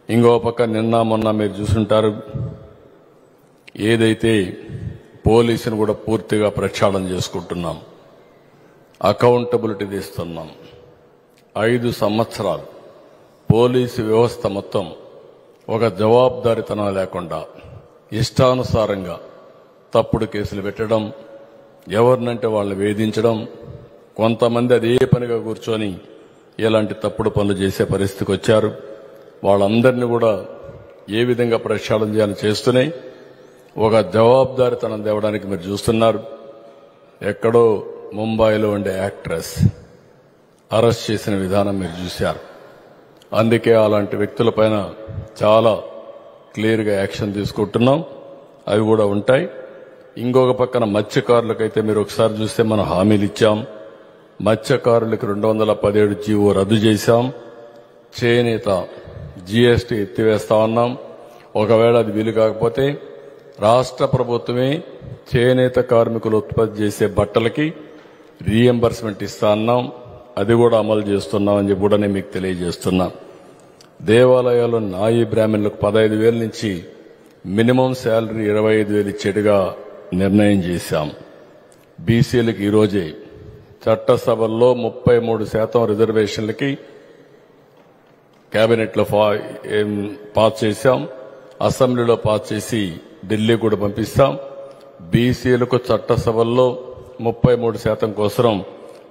ఇంకో పక్క నిన్న మొన్న మీరు చూసుంటారు, ఏదైతే పోలీసును కూడా పూర్తిగా ప్రక్షాళన చేసుకుంటున్నాం, అకౌంటబిలిటీ తీస్తున్నాం. 5 సంవత్సరాలు పోలీసు వ్యవస్థ మొత్తం ఒక జవాబుదారీతనం లేకుండా ఇష్టానుసారంగా తప్పుడు కేసులు పెట్టడం, ఎవరినంటే వాళ్ళని వేధించడం, కొంతమంది అదే పనిగా కూర్చొని ఇలాంటి తప్పుడు పనులు చేసే పరిస్థితికి వచ్చారు. వాళ్ళందరినీ కూడా ఏ విధంగా ప్రక్షాళన చేయాలని చేస్తున్నాయి. ఒక జవాబుదారీతనం తేవడానికి మీరు చూస్తున్నారు. ఎక్కడో ముంబైలో ఉండే యాక్ట్రెస్ అరెస్ట్ చేసిన విధానం మీరు చూశారు. అందుకే అలాంటి వ్యక్తులపైన చాలా క్లియర్గా యాక్షన్ తీసుకుంటున్నాం. అవి కూడా ఉంటాయి. ఇంకొక పక్కన మత్స్యకారులకైతే మీరు ఒకసారి చూస్తే మనం హామీలు ఇచ్చాం. మత్స్యకారులకు 217 జీవో రద్దు చేశాం. చేనేత జీఎస్టీ ఎత్తివేస్తా ఉన్నాం. ఒకవేళ అది వీలు కాకపోతే రాష్ట్ర ప్రభుత్వమే చేనేత కార్మికులు ఉత్పత్తి చేసే బట్టలకి రీఎంబర్స్మెంట్ ఇస్తా అన్నాం. అది కూడా అమలు చేస్తున్నామని చెప్పి కూడా నేను మీకు తెలియజేస్తున్నా. దేవాలయాల్లో నాయి బ్రాహ్మణులకు 15,000 నుంచి మినిమం శాలరీ 25,000 ఇచ్చేట్టుగా నిర్ణయం చేశాం. బీసీలకు ఈరోజే చట్టసభల్లో 33% రిజర్వేషన్లకి కేబినెట్లో పాస్ చేశాం. అసెంబ్లీలో పాస్ చేసి ఢిల్లీ కూడా పంపిస్తాం. బీసీలకు చట్టసభల్లో 33% కోసం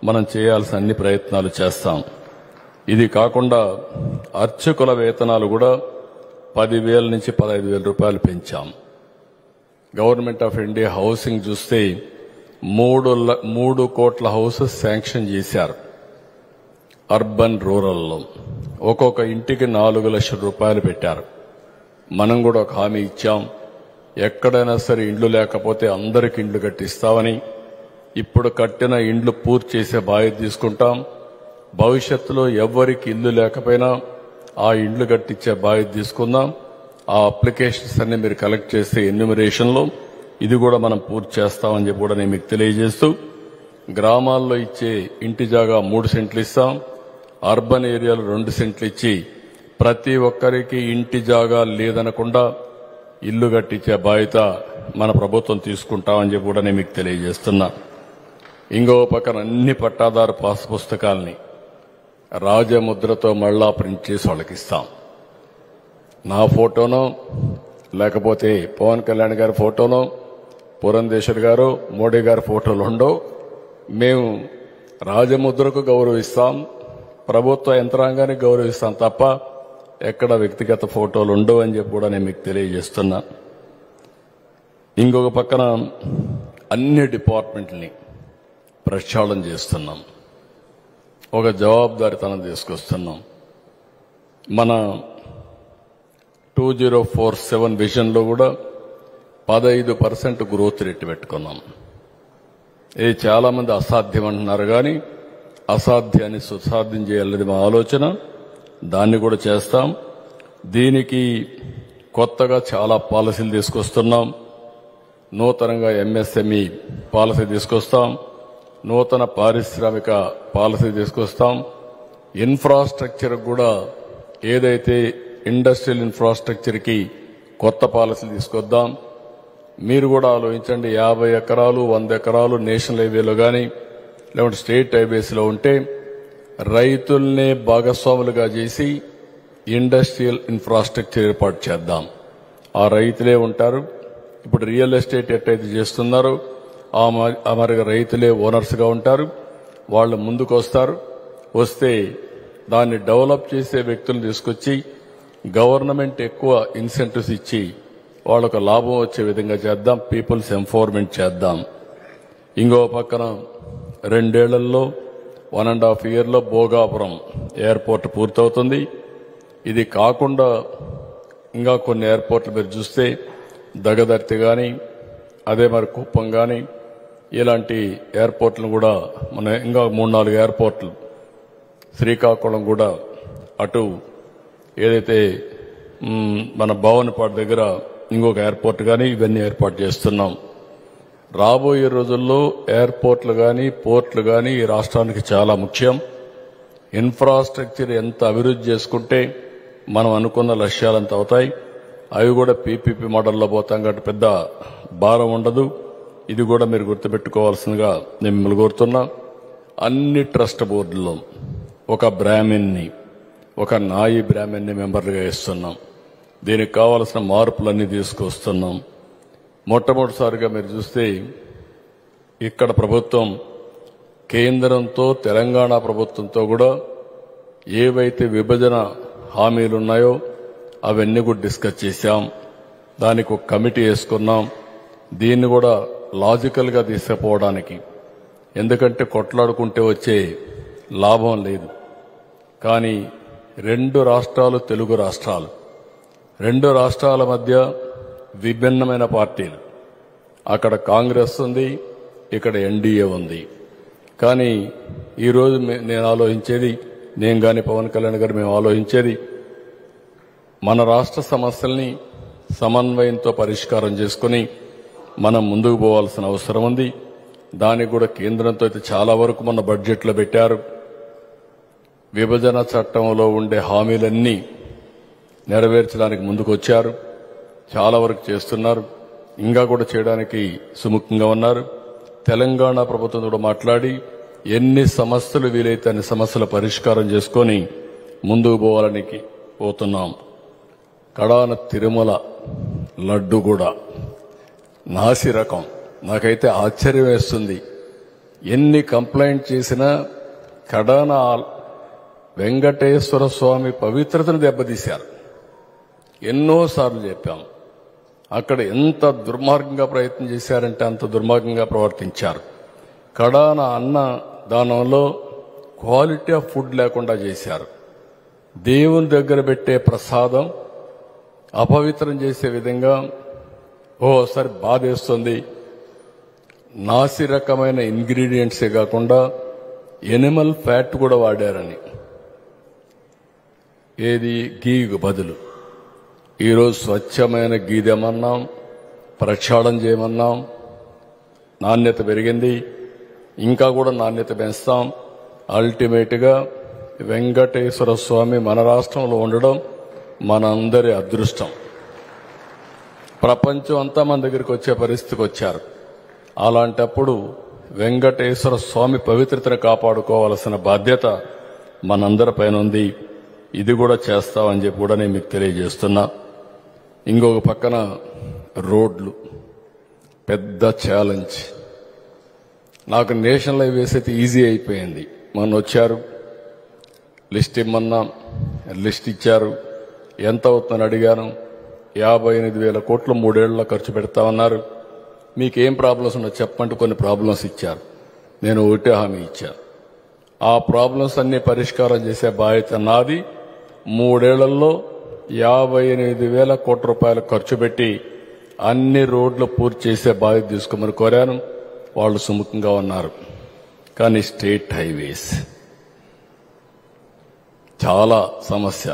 మనం చేయాల్సిన అన్ని ప్రయత్నాలు చేస్తాం. ఇది కాకుండా అర్చకుల వేతనాలు కూడా 10,000 నుంచి 15,000 రూపాయలు పెంచాం. గవర్నమెంట్ ఆఫ్ ఇండియా హౌసింగ్ చూస్తే 3 కోట్ల హౌసెస్ శాంక్షన్ చేశారు. అర్బన్ రూరల్లో ఒక్కొక్క ఇంటికి 4 లక్షల రూపాయలు పెట్టారు. మనం కూడా ఒక హామీ ఇచ్చాం. ఎక్కడైనా సరే ఇండ్లు లేకపోతే అందరికి ఇండ్లు కట్టిస్తామని. ఇప్పుడు కట్టిన ఇండ్లు పూర్తి చేసే బాధ్యత తీసుకుంటాం. భవిష్యత్తులో ఎవరికి ఇల్లు లేకపోయినా ఆ ఇండ్లు కట్టించే బాధ్యత తీసుకుందాం. ఆ అప్లికేషన్స్ అన్ని మీరు కలెక్ట్ చేస్తే ఎన్యూమరేషన్లో ఇది కూడా మనం పూర్తి చేస్తామని చెప్పి కూడా నేను మీకు తెలియజేస్తూ, గ్రామాల్లో ఇచ్చే ఇంటి జాగా 3 సెంట్లు ఇస్తాం. అర్బన్ ఏరియాలో 2 సెంట్లు ఇచ్చి ప్రతి ఒక్కరికి ఇంటి జాగా లేదనకుండా ఇల్లు కట్టించే బాధ్యత మన ప్రభుత్వం తీసుకుంటామని చెప్పి కూడా నేను మీకు తెలియజేస్తున్నా. ఇంకో పక్కన అన్ని పట్టాదారు పాస్ పుస్తకాలని రాజముద్రతో మళ్ళా ప్రింట్ చేసి వాళ్ళకి ఇస్తాం. నా ఫోటోనో లేకపోతే పవన్ కళ్యాణ్ గారి ఫోటోనో పురంధేశ్వర్ గారు మోడీ గారి ఫోటోలు ఉండవు. మేము రాజముద్రకు గౌరవిస్తాం, ప్రభుత్వ యంత్రాంగానికి గౌరవిస్తాం తప్ప ఎక్కడ వ్యక్తిగత ఫోటోలు ఉండవు అని చెప్పి కూడా నేను మీకు తెలియజేస్తున్నా. ఇంకొక పక్కన అన్ని డిపార్ట్మెంట్ని ప్రక్షాళన చేస్తున్నాం. ఒక జవాబుదారీతనం తీసుకొస్తున్నాం. మన 2047 విజన్లో కూడా 15% గ్రోత్ రేట్ పెట్టుకున్నాం. ఇది చాలా మంది అసాధ్యం అంటున్నారు, కానీ అసాధ్యాన్ని సుసాధ్యం చేయాలనేది మా ఆలోచన. దాన్ని కూడా చేస్తాం. దీనికి కొత్తగా చాలా పాలసీలు తీసుకొస్తున్నాం. నూతనంగా ఎంఎస్ఎంఈ పాలసీ తీసుకొస్తాం. నూతన పారిశ్రామిక పాలసీ తీసుకొస్తాం. ఇన్ఫ్రాస్ట్రక్చర్ కూడా ఏదైతే ఇండస్ట్రియల్ ఇన్ఫ్రాస్ట్రక్చర్కి కొత్త పాలసీలు తీసుకొద్దాం. మీరు కూడా ఆలోచించండి. 50 ఎకరాలు 100 ఎకరాలు నేషనల్ హైవేలో కానీ లేకుంటే స్టేట్ హైవేస్లో ఉంటే రైతుల్నే భాగస్వాములుగా చేసి ఇండస్ట్రియల్ ఇన్ఫ్రాస్ట్రక్చర్ ఏర్పాటు చేద్దాం. ఆ రైతులే ఉంటారు. ఇప్పుడు రియల్ ఎస్టేట్ ఎట్టయితే చేస్తున్నారో ఆ మరి రైతులే ఓనర్స్గా ఉంటారు. వాళ్ళు ముందుకు వస్తారు. వస్తే దాన్ని డెవలప్ చేసే వ్యక్తులను తీసుకొచ్చి గవర్నమెంట్ ఎక్కువ ఇన్సెంటివ్స్ ఇచ్చి వాళ్ళకు లాభం వచ్చే విధంగా చేద్దాం. పీపుల్స్ ఎంపవర్మెంట్ చేద్దాం. ఇంకో పక్కన 2 ఏళ్లలో 1.5 ఇయర్లో భోగాపురం ఎయిర్పోర్ట్ పూర్తవుతుంది. ఇది కాకుండా ఇంకా కొన్ని ఎయిర్పోర్ట్లు మీరు చూస్తే దగదర్తి కానీ అదే మరి కుప్పం కానీ ఇలాంటి ఎయిర్పోర్ట్లను కూడా మన ఇంకా 3-4 ఎయిర్పోర్ట్లు, శ్రీకాకుళం కూడా అటు ఏదైతే మన భవనపాడు దగ్గర ఇంకొక ఎయిర్పోర్ట్ కానీ ఇవన్నీ ఏర్పాటు చేస్తున్నాం. రాబోయే రోజుల్లో ఎయిర్పోర్ట్లు కానీ పోర్ట్లు కానీ ఈ రాష్ట్రానికి చాలా ముఖ్యం. ఇన్ఫ్రాస్ట్రక్చర్ ఎంత అభివృద్ధి చేసుకుంటే మనం అనుకున్న లక్ష్యాలంత అవుతాయి. అవి కూడా పీపీపీ మోడల్లో పోతాం కాబట్టి పెద్ద భారం ఉండదు. ఇది కూడా మీరు గుర్తుపెట్టుకోవాల్సిందిగా నేను మిమ్మల్ని కోరుతున్నా. అన్ని ట్రస్ట్ బోర్డుల్లో ఒక బ్రాహ్మణ్ని, ఒక నాయి బ్రాహ్మణ్ని మెంబర్లుగా ఇస్తున్నాం. దీనికి కావాల్సిన మార్పులన్నీ తీసుకొస్తున్నాం. మొట్టమొదటిసారిగా మీరు చూస్తే ఇక్కడ ప్రభుత్వం కేంద్రంతో తెలంగాణ ప్రభుత్వంతో కూడా ఏవైతే విభజన హామీలున్నాయో అవన్నీ కూడా డిస్కస్ చేశాం. దానికి ఒక కమిటీ వేసుకున్నాం. దీన్ని కూడా లాజికల్గా తీసుకుపోవడానికి, ఎందుకంటే కొట్లాడుకుంటే వచ్చే లాభం లేదు. కానీ రెండు రాష్ట్రాలు తెలుగు రాష్ట్రాలు, రెండు రాష్ట్రాల మధ్య విభిన్నమైన పార్టీలు. అక్కడ కాంగ్రెస్ ఉంది, ఇక్కడ ఎన్డీఏ ఉంది. కానీ ఈరోజు నేను ఆలోచించేది, నేను కానీ పవన్ కళ్యాణ్ గారు మేము ఆలోచించేది, మన రాష్ట్ర సమస్యల్ని సమన్వయంతో పరిష్కారం చేసుకుని మనం ముందుకు పోవాల్సిన అవసరం ఉంది. దానికి కూడా కేంద్రంతో అయితే చాలా వరకు మన బడ్జెట్లో పెట్టారు. విభజన చట్టంలో ఉండే హామీలన్నీ నెరవేర్చడానికి ముందుకు వచ్చారు. చాలా వరకు చేస్తున్నారు. ఇంకా కూడా చేయడానికి సుముఖంగా ఉన్నారు. తెలంగాణ ప్రభుత్వం కూడా మాట్లాడి ఎన్ని సమస్యలు వీలైతే అన్ని సమస్యల పరిష్కారం చేసుకొని ముందుకు పోవాలని పోతున్నాం. కడాన తిరుమల లడ్డు కూడా నాసి రకం. నాకైతే ఆశ్చర్యం వేస్తుంది. ఎన్ని కంప్లైంట్ చేసినా కడాన వెంకటేశ్వర స్వామి పవిత్రతను దెబ్బతీశారు. ఎన్నోసార్లు చెప్పాం. అక్కడ ఎంత దుర్మార్గంగా ప్రయత్నం చేశారంటే అంత దుర్మార్గంగా ప్రవర్తించారు. కడాన అన్న దానంలో క్వాలిటీ ఆఫ్ ఫుడ్ లేకుండా చేశారు. దేవుని దగ్గర పెట్టే ప్రసాదం అపవిత్రం చేసే విధంగా ఓసారి బాధేస్తుంది. నాసి రకమైన ఇంగ్రీడియంట్సే కాకుండా ఎనిమల్ ఫ్యాట్ కూడా వాడారని, ఏది గీకు బదులు. ఈరోజు స్వచ్ఛమైన గీ తెమన్నాం, ప్రక్షాళన చేయమన్నాం. నాణ్యత పెరిగింది, ఇంకా కూడా నాణ్యత పెంచుతాం. అల్టిమేట్గా వెంకటేశ్వర స్వామి మన రాష్ట్రంలో ఉండడం మనందరి అదృష్టం. ప్రపంచం అంతా మన దగ్గరికి వచ్చే పరిస్థితికి వచ్చారు. అలాంటప్పుడు వెంకటేశ్వర స్వామి పవిత్రతను కాపాడుకోవాల్సిన బాధ్యత మనందరిపైన ఉంది. ఇది కూడా చేస్తామని చెప్పి కూడా నేను మీకు తెలియజేస్తున్నా. ఇంకొక పక్కన రోడ్లు పెద్ద ఛాలెంజ్. నాకు నేషనల్ హైవేస్ అయితే ఈజీ అయిపోయింది. మొన్న వచ్చారు, లిస్ట్ ఇమ్మన్నా, లిస్ట్ ఇచ్చారు. ఎంత అవుతుందని అడిగాను. 58,000 కోట్లు 3 ఏళ్లలో ఖర్చు పెడతామన్నారు. మీకేం ప్రాబ్లమ్స్ ఉన్నాయో చెప్పంటే కొన్ని ప్రాబ్లమ్స్ ఇచ్చారు. నేను ఒకటే హామీ ఇచ్చాను. ఆ ప్రాబ్లమ్స్ అన్ని పరిష్కారం చేసే బాధ్యత నాది. 3 ఏళ్లలో 58,000 కోట్ల రూపాయలు ఖర్చు పెట్టి అన్ని రోడ్లు పూర్తి చేసే బాధ్యత తీసుకోమని కోరాను. వాళ్ళు సుముఖంగా ఉన్నారు. కానీ స్టేట్ హైవేస్ చాలా సమస్య.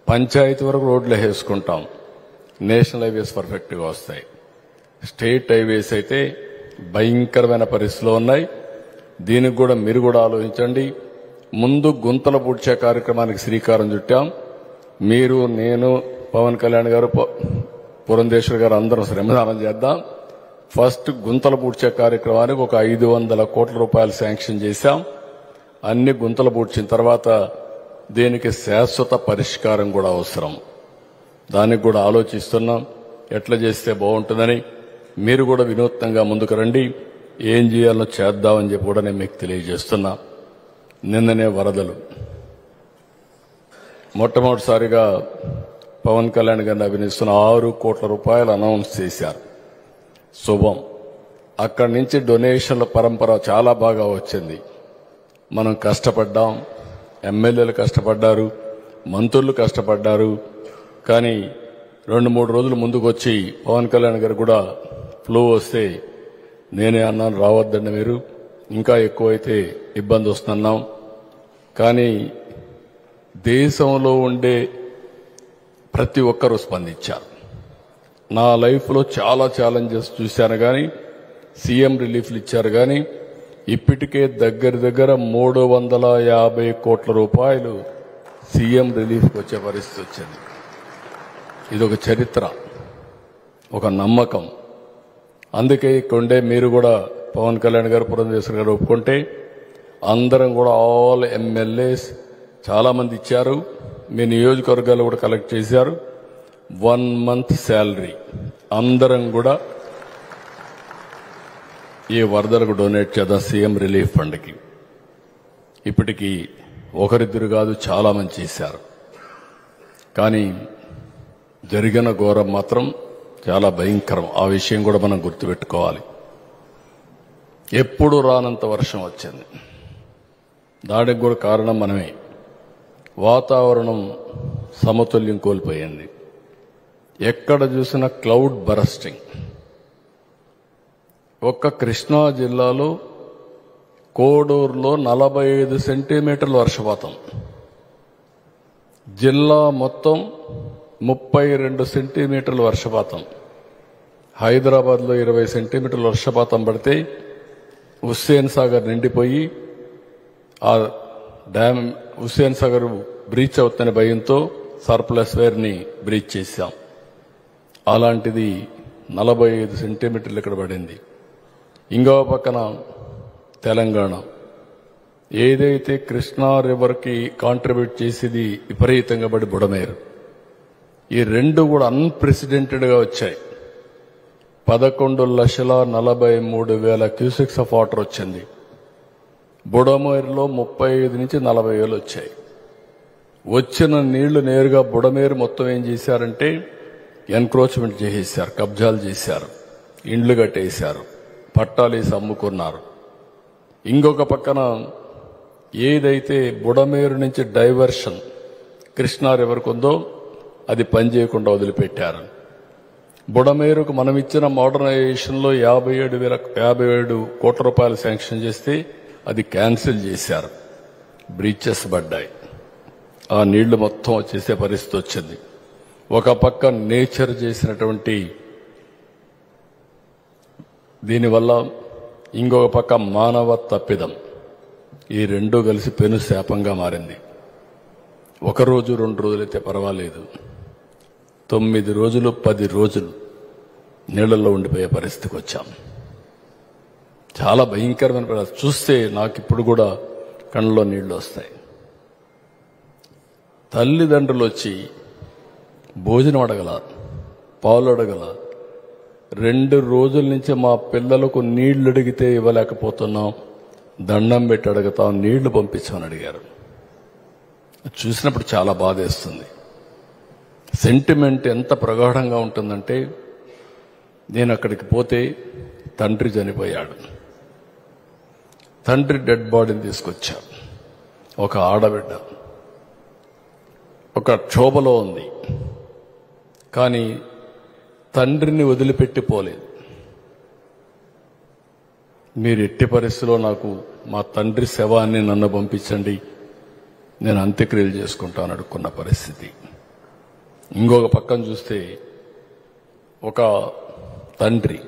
పంచాయతీ వరకు రోడ్లు వేసుకుంటాం, నేషనల్ హైవేస్ పర్ఫెక్ట్గా వస్తాయి. స్టేట్ హైవేస్ అయితే భయంకరమైన పరిస్థితిలో ఉన్నాయి. దీనికి కూడా మీరు కూడా ఆలోచించండి. ముందు గుంతలు పూడ్చే కార్యక్రమానికి శ్రీకారం చుట్టాం. మీరు, నేను, పవన్ కళ్యాణ్ గారు, పురంధేశ్వర్ గారు అందరం శ్రమదానం చేద్దాం. ఫస్ట్ గుంతలు పూడ్చే కార్యక్రమానికి ఒక 500 కోట్ల రూపాయలు శాంక్షన్ చేశాం. అన్ని గుంతలు పూడ్చిన తర్వాత దీనికి శాశ్వత పరిష్కారం కూడా అవసరం. దానికి కూడా ఆలోచిస్తున్నాం. ఎట్లా చేస్తే బాగుంటుందని మీరు కూడా వినూత్నంగా ముందుకు రండి. ఏం చేయాలో చేద్దామని చెప్పి కూడా నేను మీకు తెలియజేస్తున్నా. నిన్ననే వరదలు మొట్టమొదటిసారిగా పవన్ కళ్యాణ్ గారిని అభినందిస్తున్న 6 కోట్ల రూపాయలు అనౌన్స్ చేశారు. శుభం. అక్కడి నుంచి డొనేషన్ల పరంపర చాలా బాగా వచ్చింది. మనం కష్టపడ్డాం, ఎమ్మెల్యేలు కష్టపడ్డారు, మంత్రులు కష్టపడ్డారు. కానీ 2-3 రోజులు ముందుకు వచ్చి పవన్ కళ్యాణ్ గారు కూడా ఫ్లో వస్తే నేనే అన్నాను, రావద్దండి మీరు, ఇంకా ఎక్కువైతే ఇబ్బంది వస్తున్నాం. కానీ దేశంలో ఉండే ప్రతి ఒక్కరూ స్పందించారు. నా లైఫ్లో చాలా ఛాలెంజెస్ చూశాను, కానీ సీఎం రిలీఫ్లు ఇచ్చారు. కానీ ఇప్పటికే దగ్గర 350 కోట్ల రూపాయలు సీఎం రిలీఫ్కి వచ్చే పరిస్థితి వచ్చింది. ఇదొక చరిత్ర, ఒక నమ్మకం. అందుకే ఇక్కడే మీరు కూడా పవన్ కళ్యాణ్ గారు, పురంధేశ్వరి గారు ఒప్పుకుంటే అందరం కూడా ఆల్ ఎమ్మెల్యేస్ చాలా మంది ఇచ్చారు. మీ నియోజకవర్గాలు కూడా కలెక్ట్ చేశారు. 1 month శాలరీ అందరం కూడా ఈ వరదలకు డొనేట్ చేద్దాం సీఎం రిలీఫ్ ఫండ్కి. ఇప్పటికీ ఒకరిద్దరు కాదు, చాలా మంది చేశారు. కానీ జరిగిన ఘోరం మాత్రం చాలా భయంకరం. ఆ విషయం కూడా మనం గుర్తుపెట్టుకోవాలి. ఎప్పుడు రానంత వర్షం వచ్చింది. దానికి కూడా కారణం మనమే. వాతావరణం సమతుల్యం కోల్పోయింది. ఎక్కడ చూసినా క్లౌడ్ బరస్టింగ్. ఒక్క కృష్ణా జిల్లాలో కోడూరులో 45 సెంటీమీటర్ల వర్షపాతం, జిల్లా మొత్తం 32 సెంటీమీటర్ల వర్షపాతం, హైదరాబాద్లో 20 సెంటీమీటర్ల వర్షపాతం పడితే హుస్సేన్ సాగర్ నిండిపోయి ఆ డ్యామ్ హుస్సేన్ సాగర్ బ్రీచ్ అవుతున్న భయంతో సర్ప్లస్ వేర్ని బ్రీచ్ చేశాం. అలాంటిది 45 సెంటీమీటర్లు ఇక్కడ పడింది. ఇంకో పక్కన తెలంగాణ ఏదైతే కృష్ణా రివర్కి కాంట్రిబ్యూట్ చేసేది విపరీతంగా పడి బుడమేరు. ఈ రెండు కూడా అన్ప్రెసిడెంటెడ్గా వచ్చాయి. 11,43,000 క్యూసెక్స్ ఆఫ్ వాటర్ వచ్చింది. బుడమేరులో 35 నుంచి 40 వేలు వచ్చాయి. వచ్చిన నీళ్లు నేరుగా బుడమేరు మొత్తం ఏం చేశారంటే ఎన్క్రోచ్మెంట్ చేసేశారు, కబ్జాలు చేశారు, ఇండ్లు కట్టేశారు, పట్టాలేసి అమ్ముకున్నారు. ఇంకొక పక్కన ఏదైతే బుడమేరు నుంచి డైవర్షన్ కృష్ణా రివర్కు ఉందో అది పనిచేయకుండా వదిలిపెట్టారు. బుడమేరుకు మనం ఇచ్చిన మోడర్నైజేషన్లో 57 కోట్ల రూపాయలు శాంక్షన్ చేస్తే అది క్యాన్సిల్ చేశారు. బ్రీచెస్ పడ్డాయి. ఆ నీళ్లు మొత్తం వచ్చేసే పరిస్థితి వచ్చింది. ఒక పక్క నేచర్ చేసినటువంటి దీనివల్ల, ఇంకొక పక్క మానవ తప్పిదం, ఈ రెండు కలిసి పెను శాపంగా మారింది. 1 రోజు 2 రోజులైతే పర్వాలేదు, 9 రోజులు 10 రోజులు నీళ్లలో ఉండిపోయే పరిస్థితికి వచ్చాం. చాలా భయంకరమైన పరిస్థితి. చూస్తే నాకు ఇప్పుడు కూడా కళ్ళలో నీళ్లు వస్తాయి. తల్లిదండ్రులు వచ్చి భోజనం అడగల, పాలు అడగల. 2 రోజుల నుంచి మా పిల్లలకు నీళ్లు అడిగితే ఇవ్వలేకపోతున్నాం, దండం పెట్టి అడుగుతాం, నీళ్లు పంపించామని అడిగారు. చూసినప్పుడు చాలా బాధేస్తుంది. సెంటిమెంట్ ఎంత ప్రగాఢంగా ఉంటుందంటే, నేను అక్కడికి పోతే తండ్రి చనిపోయాడు. తండ్రి డెడ్ బాడీని తీసుకొచ్చాడు. ఒక ఆడబిడ్డ ఒక క్షోభలో ఉంది. కానీ తండ్రిని వదిలిపెట్టిపోలేదు. మీరు ఎట్టి పరిస్థితిలో నాకు మా తండ్రి శవాన్ని నన్ను పంపించండి, నేను అంత్యక్రియలు చేసుకుంటాను అడుక్కున్న పరిస్థితి. ఇంకొక పక్కన చూస్తే ఒక తండ్రి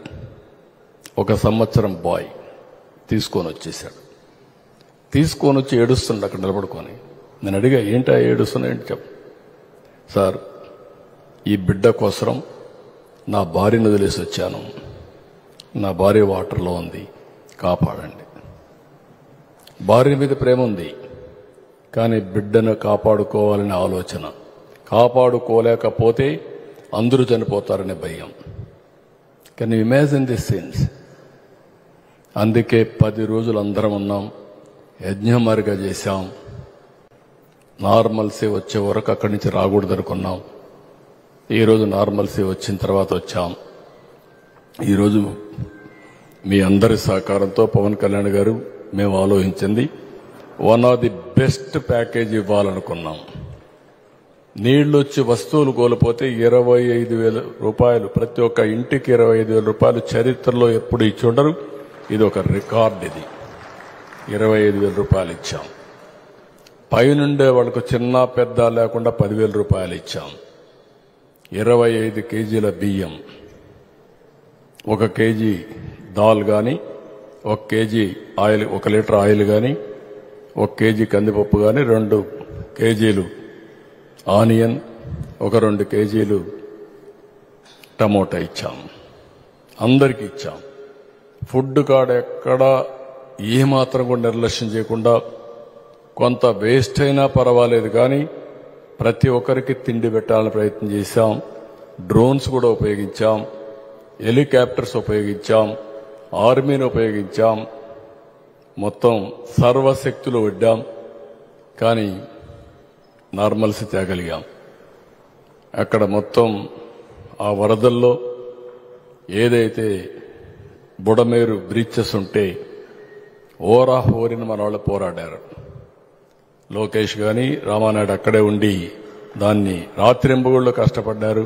1 సంవత్సరం బాయ్ తీసుకొని వచ్చేసాడు. తీసుకొని వచ్చి ఏడుస్తుండ అక్కడ నిలబడుకొని. నేను అడిగా, ఏంటా ఏడుస్తున్నా? ఏంటి చెప్పు. సార్, ఈ బిడ్డ కోసం నా భార్యను వదిలేసి వచ్చాను, నా భార్య వాటర్లో ఉంది, కాపాడండి. భార్య మీద ప్రేమ ఉంది, కానీ బిడ్డను కాపాడుకోవాలనే ఆలోచన. కాపాడుకోలేకపోతే అందరూ చనిపోతారనే భయం. Can you imagine this scenes? అందుకే 10 రోజులు అందరం ఉన్నాం, యజ్ఞమారిగా చేశాం. నార్మల్సీ వచ్చే వరకు అక్కడి నుంచి రాకూడదు అనుకున్నాం. ఈరోజు నార్మల్సీ వచ్చిన తర్వాత వచ్చాం. ఈరోజు మీ అందరి సహకారంతో పవన్ కళ్యాణ్ గారు మేము ఆలోచించింది one of the best package ఇవ్వాలనుకున్నాం. నీళ్లు వచ్చి వస్తువులు కోల్పోతే 25,000 రూపాయలు, ప్రతి ఒక్క ఇంటికి 25,000 రూపాయలు చరిత్రలో ఎప్పుడు ఇచ్చి ఉండరు. ఇది ఒక రికార్డ్. ఇది 25,000 రూపాయలు ఇచ్చాం. పైనుండే వాళ్ళకు చిన్న పెద్ద లేకుండా 10,000 రూపాయలు ఇచ్చాం. 25 కేజీల బియ్యం, 1 కేజీ దాల్ కానీ 1 కేజీ ఆయిల్ 1 లీటర్ ఆయిల్ కానీ 1 కేజీ కందిపప్పు కానీ 2 కేజీలు ఆనియన్ 2 కేజీలు టమోటా ఇచ్చాం. అందరికీ ఇచ్చాం. ఫుడ్ కార్డ్ ఎక్కడ ఏమాత్రం కూడా నిర్లక్ష్యం చేయకుండా కొంత వేస్ట్ అయినా పర్వాలేదు కానీ ప్రతి ఒక్కరికి తిండి పెట్టాలని ప్రయత్నం చేశాం. డ్రోన్స్ కూడా ఉపయోగించాం, హెలికాప్టర్స్ ఉపయోగించాం, ఆర్మీని ఉపయోగించాం, మొత్తం సర్వశక్తులు వడ్డాం. కానీ నార్మల్స్ తేగలిగాం. అక్కడ మొత్తం ఆ వరదల్లో ఏదైతే బుడమేరు బ్రీచెస్ ఉంటే ఓరాహోరిని మన వాళ్ళు పోరాడారు. లోకేష్ గాని రామానాయుడు అక్కడే ఉండి దాన్ని రాత్రింబగుళ్ళు కష్టపడ్డారు.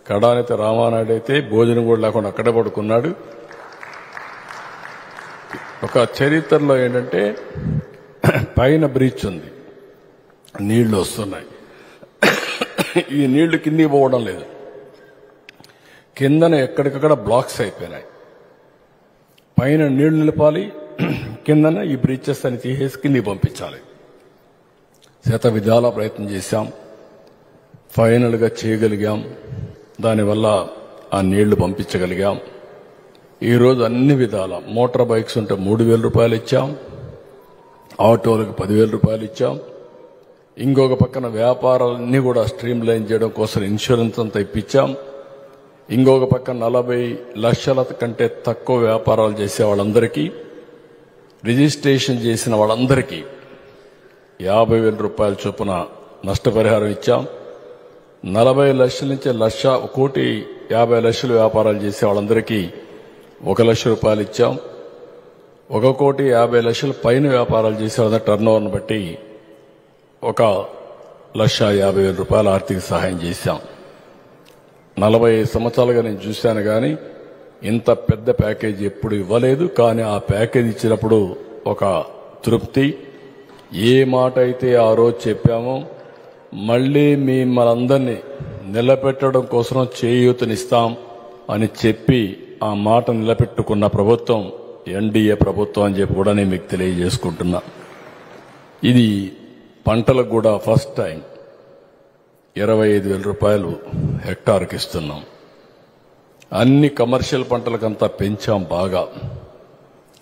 కడానైతే రామానాయుడు అయితే భోజనం కూడా లేకుండా అక్కడే పడుకున్నాడు. ఒక చరిత్రలో ఏంటంటే పైన బ్రీచ్ ఉంది, నీళ్లు వస్తున్నాయి, ఈ నీళ్లు కిందికి పోవడం లేదు, కిందన ఎక్కడికక్కడ బ్లాక్స్ అయిపోయినాయి. పైన నీళ్లు నిలపాలి, కిందన ఈ బ్రీచెస్ అని తీసేసి కిందికి పంపించాలి. శత విధాల ప్రయత్నం చేశాం, ఫైనల్ గా చేయగలిగాం. దానివల్ల ఆ నీళ్లు పంపించగలిగాం. ఈరోజు అన్ని విధాల మోటార్ బైక్స్ ఉంటే 3,000 రూపాయలు ఇచ్చాం, ఆటోలకు 10,000 రూపాయలు ఇచ్చాం. ఇంకొక పక్కన వ్యాపారాలన్నీ కూడా స్ట్రీమ్ లైన్ చేయడం కోసం ఇన్సూరెన్స్ అంతా ఇప్పించాం. ఇంకొక పక్క 40 లక్షల కంటే తక్కువ వ్యాపారాలు చేసే వాళ్ళందరికీ, రిజిస్ట్రేషన్ చేసిన వాళ్ళందరికీ 50,000 రూపాయల చొప్పున నష్టపరిహారం ఇచ్చాం. 40 లక్షల నుంచి 1,50,00,000 వ్యాపారాలు చేసే వాళ్ళందరికీ 1 లక్ష రూపాయలు ఇచ్చాం. 1,50,00,000 పైన వ్యాపారాలు చేసే వాళ్ళ టర్న్ ఓవర్ను బట్టి 1,50,000 రూపాయల ఆర్థిక సహాయం చేశాం. 40 సంవత్సరాలుగా నేను చూశాను కానీ ఇంత పెద్ద ప్యాకేజ్ ఎప్పుడు ఇవ్వలేదు. కానీ ఆ ప్యాకేజ్ ఇచ్చినప్పుడు ఒక తృప్తి. ఏ మాట అయితే ఆ రోజు చెప్పామో మళ్లీ మనందరినీ నిలబెట్టడం కోసం చేయూతనిస్తాం అని చెప్పి ఆ మాట నిలబెట్టుకున్న ప్రభుత్వం ఎన్డీఏ ప్రభుత్వం అని చెప్పి కూడా నేను మీకు తెలియజేసుకుంటున్నా. ఇది పంటలకు కూడా ఫస్ట్ టైం 25,000 రూపాయలు హెక్టార్కి ఇస్తున్నాం. అన్ని కమర్షియల్ పంటలకంతా పెంచాం బాగా.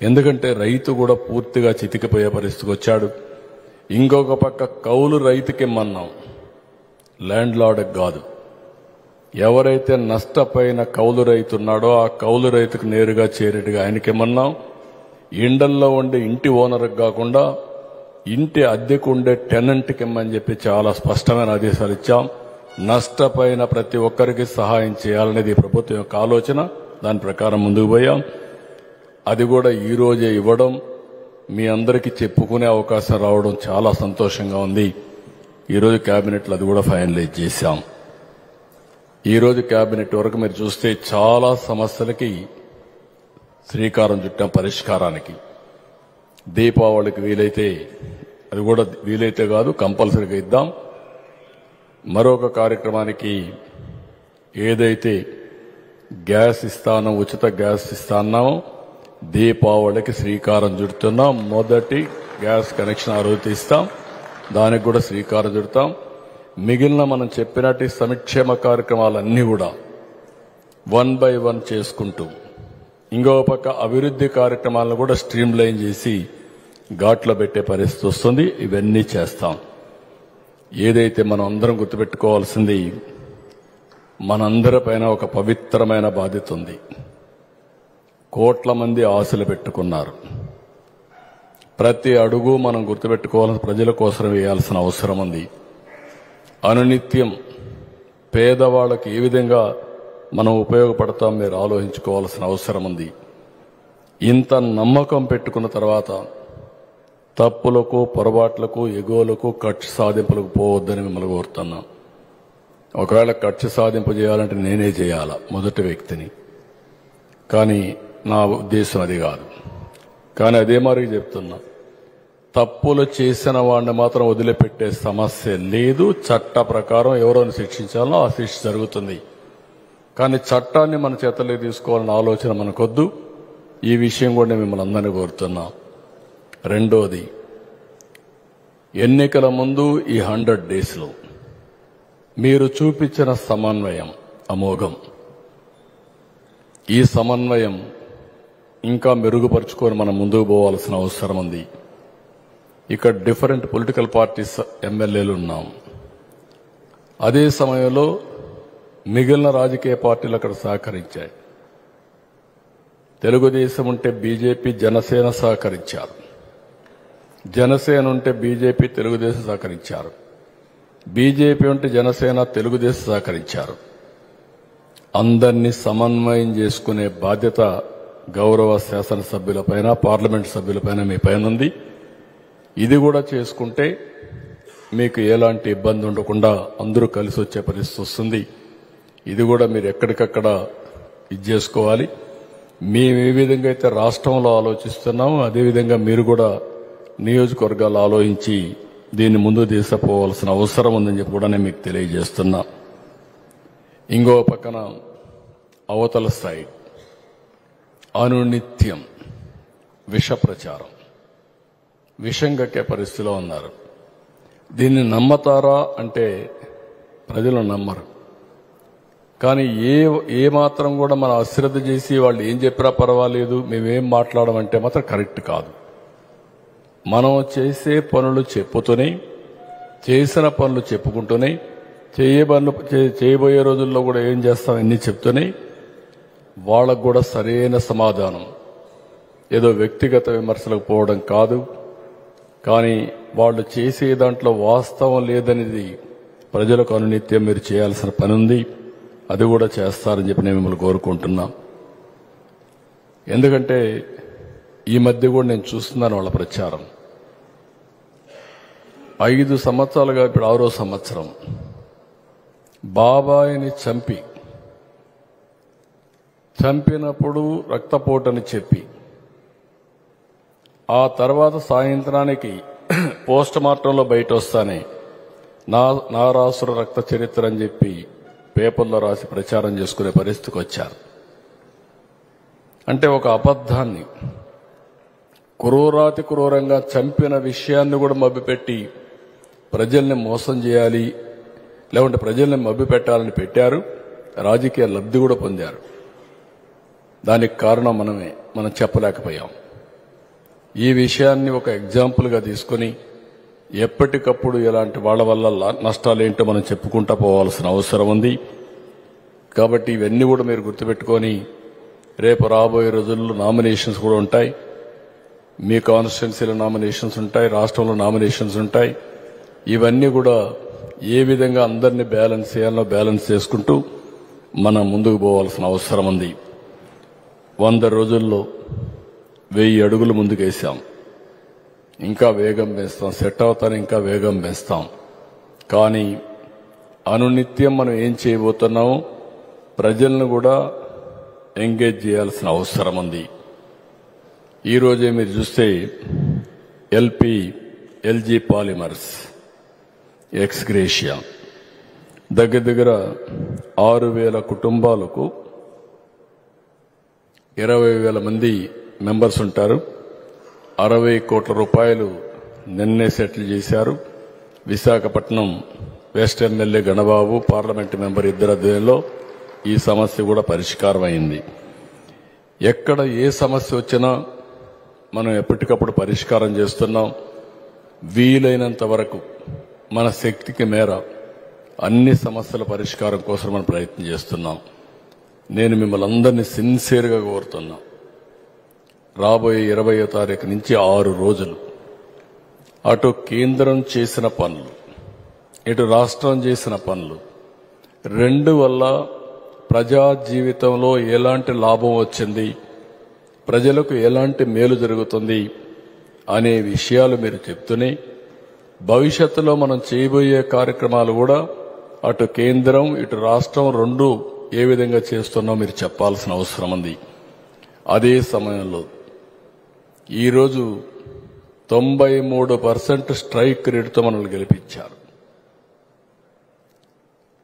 ఎందుకంటే రైతు కూడా పూర్తిగా చితికిపోయే పరిస్థితికి వచ్చాడు. ఇంకొక పక్క కౌలు రైతుకి ఇమ్మన్నాం, ల్యాండ్ లార్డ్కి కాదు. ఎవరైతే నష్టపోయిన కౌలు రైతు ఉన్నాడో ఆ కౌలు రైతుకు నేరుగా చేరేట్టుగా ఆయనకి ఇమ్మన్నాం. ఇండల్లో ఉండే ఇంటి ఓనర్కి కాకుండా ఇంటి అద్దెకు ఉండే టెనెంట్కి ఇమ్మని చెప్పి చాలా స్పష్టమైన ఆదేశాలు ఇచ్చాం. నష్టపోయిన ప్రతి ఒక్కరికి సహాయం చేయాలనేది ప్రభుత్వం యొక్క ఆలోచన. దాని ప్రకారం ముందుకు పోయాం. అది కూడా ఈ రోజే ఇవ్వడం, మీ అందరికీ చెప్పుకునే అవకాశం రావడం చాలా సంతోషంగా ఉంది. ఈరోజు కేబినెట్లో అది కూడా ఫైనలైజ్ చేశాం. ఈరోజు కేబినెట్ వరకు మీరు చూస్తే చాలా సమస్యలకి శ్రీకారం చుట్టాం పరిష్కారానికి. దీపావళికి వీలైతే, అది కూడా వీలైతే కాదు కంపల్సరీగా ఇద్దాం. మరొక కార్యక్రమానికి ఏదైతే గ్యాస్ ఇస్తానో, ఉచిత గ్యాస్ ఇస్తాన్నామో దీపావళికి శ్రీకారం చుడుతున్నాం. మొదటి గ్యాస్ కనెక్షన్ ఆ రోజు ఇస్తాం, దానికి కూడా శ్రీకారం చుడతాం. మిగిలిన మనం చెప్పినట్టు సంక్షేమ కార్యక్రమాలన్నీ కూడా 1 by 1 చేసుకుంటూ ఇంకో పక్క అభివృద్ధి కార్యక్రమాలను కూడా స్ట్రీమ్ లైన్ చేసి ఘాట్లో పెట్టే పరిస్థితి వస్తుంది. ఇవన్నీ చేస్తాం. ఏదైతే మనం అందరం గుర్తుపెట్టుకోవాల్సింది, మనందరిపైన ఒక పవిత్రమైన బాధ్యత ఉంది. కోట్ల మంది ఆశలు పెట్టుకున్నారు. ప్రతి అడుగు మనం గుర్తుపెట్టుకోవాల్సిన ప్రజల కోసం వేయాల్సిన అవసరం ఉంది. అనునిత్యం పేదవాళ్ళకి ఏ విధంగా మనం ఉపయోగపడతాం మీరు ఆలోచించుకోవాల్సిన అవసరం ఉంది. ఇంత నమ్మకం పెట్టుకున్న తర్వాత తప్పులకు, పొరపాట్లకు, ఎగోలకు, కక్ష సాధింపులకు పోవద్దని మిమ్మల్ని కోరుతున్నాం. ఒకవేళ కక్ష సాధింపు చేయాలంటే నేనే చేయాలా, మొదటి వ్యక్తిని. కానీ నా ఉద్దేశం అది కాదు. కానీ అదే మరి చెప్తున్నా, తప్పులు చేసిన వాడిని మాత్రం వదిలిపెట్టే సమస్య లేదు. చట్ట ప్రకారం ఎవరైనా శిక్షించాలో ఆ శిక్ష జరుగుతుంది. కానీ చట్టాన్ని మన చేతల్లో తీసుకోవాలన్న ఆలోచన మనకొద్దు. ఈ విషయం కూడా మిమ్మల్ని అందరినీ కోరుతున్నా. రెండోది, ఎన్నికల ముందు ఈ 100 డేస్లో మీరు చూపించిన సమన్వయం అమోఘం. ఈ సమన్వయం ఇంకా మెరుగుపరుచుకొని మనం ముందుకు పోవాల్సిన అవసరం ఉంది. ఇక్కడ డిఫరెంట్ పొలిటికల్ పార్టీస్ ఎమ్మెల్యేలు ఉన్నాం. అదే సమయంలో మిగిలిన రాజకీయ పార్టీలు అక్కడ సహకరించాయి. తెలుగుదేశం ఉంటే బీజేపీ, జనసేన సహకరించారు. జనసేన ఉంటే బీజేపీ, తెలుగుదేశం సహకరించారు. బీజేపీ ఉంటే జనసేన, తెలుగుదేశం సహకరించారు. అందరినీ సమన్వయం చేసుకునే బాధ్యత గౌరవ శాసనసభ్యులపైన, పార్లమెంట్ సభ్యులపైన మీ పైన ఉంది. ఇది కూడా చేసుకుంటే మీకు ఎలాంటి ఇబ్బంది ఉండకుండా అందరూ కలిసి వచ్చే పరిస్థితి వస్తుంది. ఇది కూడా మీరు ఎక్కడికక్కడ ఇది చేసుకోవాలి. మేము ఏ విధంగా అయితే రాష్ట్రంలో ఆలోచిస్తున్నామో అదేవిధంగా మీరు కూడా నియోజకవర్గాలు ఆలోచించి దీన్ని ముందు తీసుకుపోవాల్సిన అవసరం ఉందని చెప్పి కూడా నేను మీకు తెలియజేస్తున్నా. ఇంకో పక్కన అవతల సైడ్ అనునిత్యం విష ప్రచారం, విషం కక్కే పరిస్థితిలో ఉన్నారు. దీన్ని నమ్మతారా అంటే ప్రజలు నమ్మరు. కానీ ఏ మాత్రం కూడా మనం అశ్రద్ధ చేసి వాళ్ళు ఏం చెప్పినా పర్వాలేదు, మేమేం మాట్లాడమంటే మాత్రం కరెక్ట్ కాదు. మనం చేసే పనులు చెప్పుతూనే, చేసిన పనులు చెప్పుకుంటూనే, చేయబోయే రోజుల్లో కూడా ఏం చేస్తాం అన్నీ చెప్తూనే వాళ్ళకు కూడా సరైన సమాధానం, ఏదో వ్యక్తిగత విమర్శలకు పోవడం కాదు, కానీ వాళ్ళు చేసే దాంట్లో వాస్తవం లేదనేది ప్రజలకు అనునిత్యం మీరు చేయాల్సిన పని ఉంది. అది కూడా చేస్తారని చెప్పి నేను మిమ్మల్ని కోరుకుంటున్నా. ఎందుకంటే ఈ మధ్య కూడా నేను చూస్తున్నాను వాళ్ళ ప్రచారం. 5 సంవత్సరాలుగా ఇప్పుడు 6వ సంవత్సరం బాబాయిని చంపినప్పుడు రక్తపోటని చెప్పి ఆ తర్వాత సాయంత్రానికి పోస్ట్ మార్టంలో బయట వస్తానే నారాసుర రక్త చరిత్ర అని చెప్పి పేపర్లో రాసి ప్రచారం చేసుకునే పరిస్థితికి వచ్చారు. అంటే ఒక అబద్ధాన్ని క్రూరాతి క్రూరంగా చంపిన విషయాన్ని కూడా మభ్యపెట్టి ప్రజల్ని మోసం చేయాలి, లేకుంటే ప్రజల్ని మభ్యపెట్టాలని పెట్టారు. రాజకీయ లబ్ధి కూడా పొందారు. దానికి కారణం మనం చెప్పలేకపోయాం. ఈ విషయాన్ని ఒక ఎగ్జాంపుల్గా తీసుకుని ఎప్పటికప్పుడు ఇలాంటి వాళ్ళ వల్ల నష్టాలేంటో మనం చెప్పుకుంటూ పోవాల్సిన అవసరం ఉంది. కాబట్టి ఇవన్నీ కూడా మీరు గుర్తుపెట్టుకొని రేపు రాబోయే రోజుల్లో నామినేషన్స్ కూడా ఉంటాయి. మీ కాన్స్టిట్యున్సీలో నామినేషన్స్ ఉంటాయి, రాష్ట్రంలో నామినేషన్స్ ఉంటాయి. ఇవన్నీ కూడా ఏ విధంగా అందరినీ బ్యాలెన్స్ చేయాలో బ్యాలెన్స్ చేసుకుంటూ మనం ముందుకు పోవాల్సిన అవసరం ఉంది. 100 రోజుల్లో 1000 అడుగులు ముందుకేసాం. ఇంకా వేగం పెంచుతాం, సెట్ అవుతాను, ఇంకా వేగం పెంచుతాం. కానీ అనునిత్యం మనం ఏం చేయబోతున్నామో ప్రజలను కూడా ఎంగేజ్ చేయాల్సిన అవసరం ఉంది. ఈరోజే మీరు చూస్తే ఎల్జీ పాలిమర్స్ ఎక్స్గ్రేషియా దగ్గర 6,000 కుటుంబాలకు 20,000 మంది మెంబర్స్ ఉంటారు. 60 కోట్ల రూపాయలు నిన్నే సెటిల్ చేశారు. Visakhapatnam west MLA Ganababu, parliament member ఇద్దరు ఆధ్వర్యంలో ఈ సమస్య కూడా పరిష్కారం అయింది. ఎక్కడ ఏ సమస్య వచ్చినా మనం ఎప్పటికప్పుడు పరిష్కారం చేస్తున్నాం. వీలైనంత వరకు మన శక్తికి మేర అన్ని సమస్యల పరిష్కారం కోసం మనం ప్రయత్నం చేస్తున్నాం. నేను మిమ్మల్ని అందరినీ సిన్సియర్గా కోరుతున్నా, రాబోయే 20వ తారీఖు నుంచి 6 రోజులు అటు కేంద్రం చేసిన పనులు, ఇటు రాష్ట్రం చేసిన పనులు రెండు వల్ల ప్రజా జీవితంలో ఎలాంటి లాభం వచ్చింది, ప్రజలకు ఎలాంటి మేలు జరుగుతుంది అనే విషయాలు మీరు చెప్తూనే భవిష్యత్తులో మనం చేయబోయే కార్యక్రమాలు కూడా అటు కేంద్రం ఇటు రాష్ట్రం రెండు ఏ విధంగా చేస్తున్నా మీరు చెప్పాల్సిన అవసరం ఉంది. అదే సమయంలో ఈరోజు 93% స్ట్రైక్ రేటుతో మనల్ని గెలిపించారు.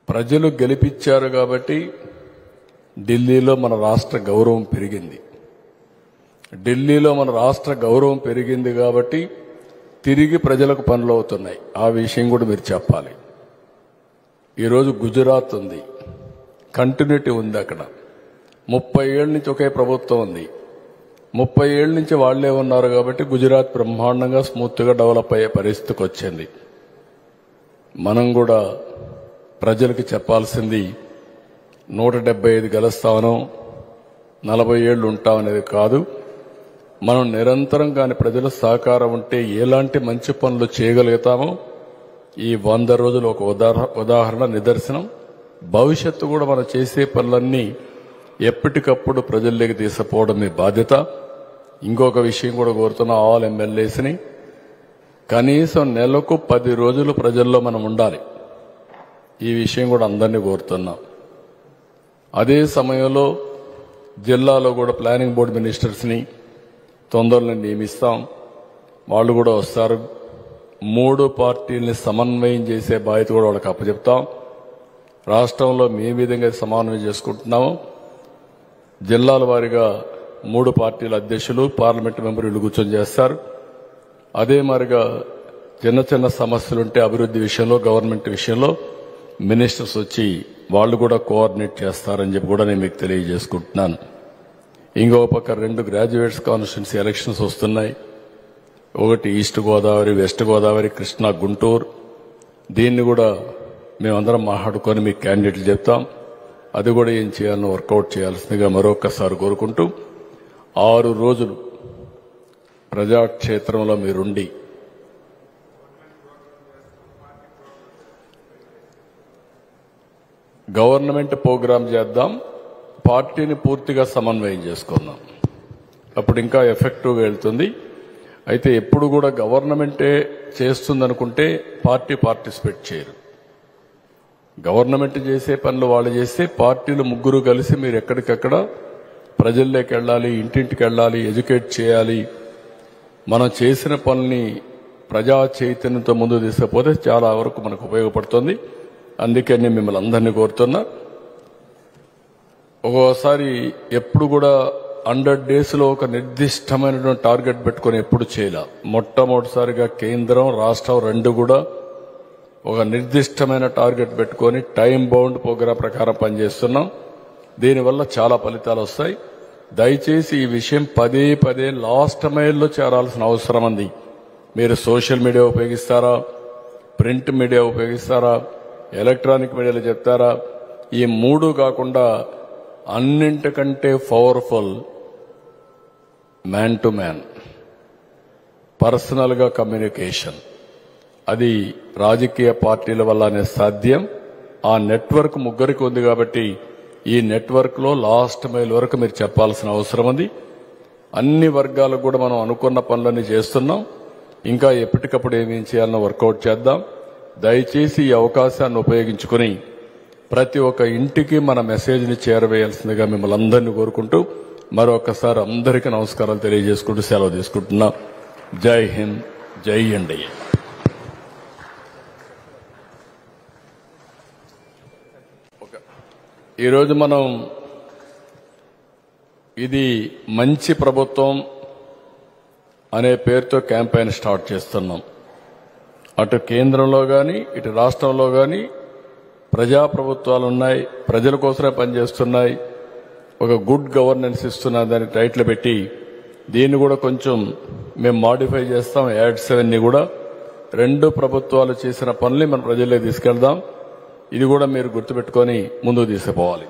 ప్రజలు గెలిపించారు కాబట్టి ఢిల్లీలో మన రాష్ట్ర గౌరవం పెరిగింది. ఢిల్లీలో మన రాష్ట్ర గౌరవం పెరిగింది కాబట్టి తిరిగి ప్రజలకు పనులు అవుతున్నాయి. ఆ విషయం కూడా మీరు చెప్పాలి. ఈరోజు గుజరాత్ ఉంది, కంటిన్యూటీ ఉంది. అక్కడ 30 ఏళ్ల నుంచి ఒకే ప్రభుత్వం ఉంది. 30 ఏళ్ల నుంచి వాళ్లే ఉన్నారు కాబట్టి గుజరాత్ బ్రహ్మాండంగా స్మూత్గా డెవలప్ అయ్యే పరిస్థితికి వచ్చింది. మనం కూడా ప్రజలకు చెప్పాల్సింది 175 గెలుస్తామనో 40 ఏళ్లు ఉంటామనేది కాదు. మనం నిరంతరం కాని ప్రజల సహకారం ఉంటే ఎలాంటి మంచి పనులు చేయగలుగుతామో ఈ 100 రోజులు ఒక ఉదాహరణ, నిదర్శనం. భవిష్యత్తు కూడా మనం చేసే పనులన్నీ ఎప్పటికప్పుడు ప్రజల్లోకి తీసుకుపోవడం మీ బాధ్యత. ఇంకొక విషయం కూడా కోరుతున్నా ఆల్ ఎమ్మెల్యేస్ని, కనీసం నెలకు 10 రోజులు ప్రజల్లో మనం ఉండాలి. ఈ విషయం కూడా అందరినీ కోరుతున్నాం. అదే సమయంలో జిల్లాలో కూడా ప్లానింగ్ బోర్డు మినిస్టర్స్ని తొందరలో నియమిస్తాం. వాళ్ళు కూడా వస్తారు. 3 పార్టీల్ని సమన్వయం చేసే బాధ్యత కూడా వాళ్ళకి అప్పచెప్తాం. రాష్ట్రంలో ఏ విధంగా సమన్వయం చేసుకుంటున్నామో జిల్లాల వారీగా 3 పార్టీల అధ్యక్షులు, పార్లమెంటు మెంబర్లు కూర్చొని చేస్తారు. అదే మాదిరిగా చిన్న చిన్న సమస్యలుంటే అభివృద్ధి విషయంలో, గవర్నమెంట్ విషయంలో మినిస్టర్స్ వచ్చి వాళ్ళు కూడా కోఆర్డినేట్ చేస్తారని చెప్పి కూడా నేను మీకు తెలియజేసుకుంటున్నాను. ఇంకొక పక్క 2 గ్రాడ్యుయేట్స్ కాన్స్టిట్యున్సీ ఎలక్షన్స్ వస్తున్నాయి. ఒకటి ఈస్ట్ గోదావరి, వెస్ట్ గోదావరి, కృష్ణా, గుంటూరు. దీన్ని కూడా మేమందరం మాట్లాడుకొని మీకు క్యాండిడేట్లు చెప్తాం. అది కూడా ఏం చేయాలని వర్కౌట్ చేయాల్సిందిగా మరొకసారి కోరుకుంటూ 6 రోజులు ప్రజాక్షేత్రంలో మీరుండి గవర్నమెంట్ ప్రోగ్రాం చేద్దాం. పార్టీని పూర్తిగా సమన్వయం చేసుకుందాం. అప్పుడు ఇంకా ఎఫెక్టివ్గా వెళ్తుంది. అయితే ఎప్పుడు కూడా గవర్నమెంటే చేస్తుందనుకుంటే పార్టీ పార్టిసిపేట్ చేయరు. గవర్నమెంట్ చేసే పనులు వాళ్ళు చేస్తే పార్టీలు ముగ్గురు కలిసి మీరు ఎక్కడికక్కడ ప్రజల్లోకి వెళ్ళాలి, ఇంటింటికి వెళ్ళాలి, ఎడ్యుకేట్ చేయాలి. మనం చేసిన పనుల్ని ప్రజా చైతన్యంతో ముందు తీసుకుపోతే చాలా వరకు మనకు ఉపయోగపడుతుంది. అందుకే నేను మిమ్మల్ని అందరినీ కోరుతున్నా. ఒక్కోసారి ఎప్పుడు కూడా 100 డేస్లో ఒక నిర్దిష్టమైనటువంటి టార్గెట్ పెట్టుకుని ఎప్పుడు చేయాల. మొట్టమొదటిసారిగా కేంద్రం, రాష్ట్రం 2 కూడా ఒక నిర్దిష్టమైన టార్గెట్ పెట్టుకొని టైం బౌండ్ ప్రోగ్రాం ప్రకారం పనిచేస్తున్నాం. దీనివల్ల చాలా ఫలితాలు వస్తాయి. దయచేసి ఈ విషయం పదే లాస్ట్ మైల్లో చేరాల్సిన అవసరం ఉంది. మీరు సోషల్ మీడియా ఉపయోగిస్తారా, ప్రింట్ మీడియా ఉపయోగిస్తారా, ఎలక్ట్రానిక్ మీడియాలో చెప్తారా? ఈ 3 కాకుండా అన్నింటికంటే పవర్ఫుల్ మ్యాన్ టు మ్యాన్, పర్సనల్గా కమ్యూనికేషన్. అది రాజకీయ పార్టీల వల్లనే సాధ్యం. ఆ నెట్వర్క్ ముగ్గురికి ఉంది కాబట్టి ఈ నెట్వర్క్లో లాస్ట్ మైల్ వరకు మీరు చెప్పాల్సిన అవసరం ఉంది. అన్ని వర్గాలకు కూడా మనం అనుకున్న పనులన్నీ చేస్తున్నాం. ఇంకా ఎప్పటికప్పుడు ఏమేం చేయాలనో వర్కౌట్ చేద్దాం. దయచేసి ఈ అవకాశాన్ని ఉపయోగించుకుని ప్రతి ఒక్క ఇంటికి మన మెసేజ్ని చేరవేయాల్సిందిగా మిమ్మల్ని అందరినీ కోరుకుంటూ మరొకసారి అందరికీ నమస్కారాలు తెలియజేసుకుంటూ సెలవు తీసుకుంటున్నాం. జై హింద్, జై ఎన్డీఏ. ఈరోజు మనం ఇది మంచి ప్రభుత్వం అనే పేరుతో క్యాంపెయిన్ స్టార్ట్ చేస్తున్నాం. అటు కేంద్రంలో కానీ ఇటు రాష్ట్రంలో కానీ ప్రజాప్రభుత్వాలు ఉన్నాయి, ప్రజల కోసమే పనిచేస్తున్నాయి, ఒక గుడ్ గవర్నెన్స్ ఇస్తున్న దానికి టైటిల్ పెట్టి దీన్ని కూడా కొంచెం మేము మాడిఫై చేస్తాం. యాడ్స్ అవన్నీ కూడా 2 ప్రభుత్వాలు చేసిన పనుల్ని మన ప్రజల్లో తీసుకెళ్దాం. ఇది కూడా మీరు గుర్తుపెట్టుకొని ముందుకు తీసుకుపోవాలి.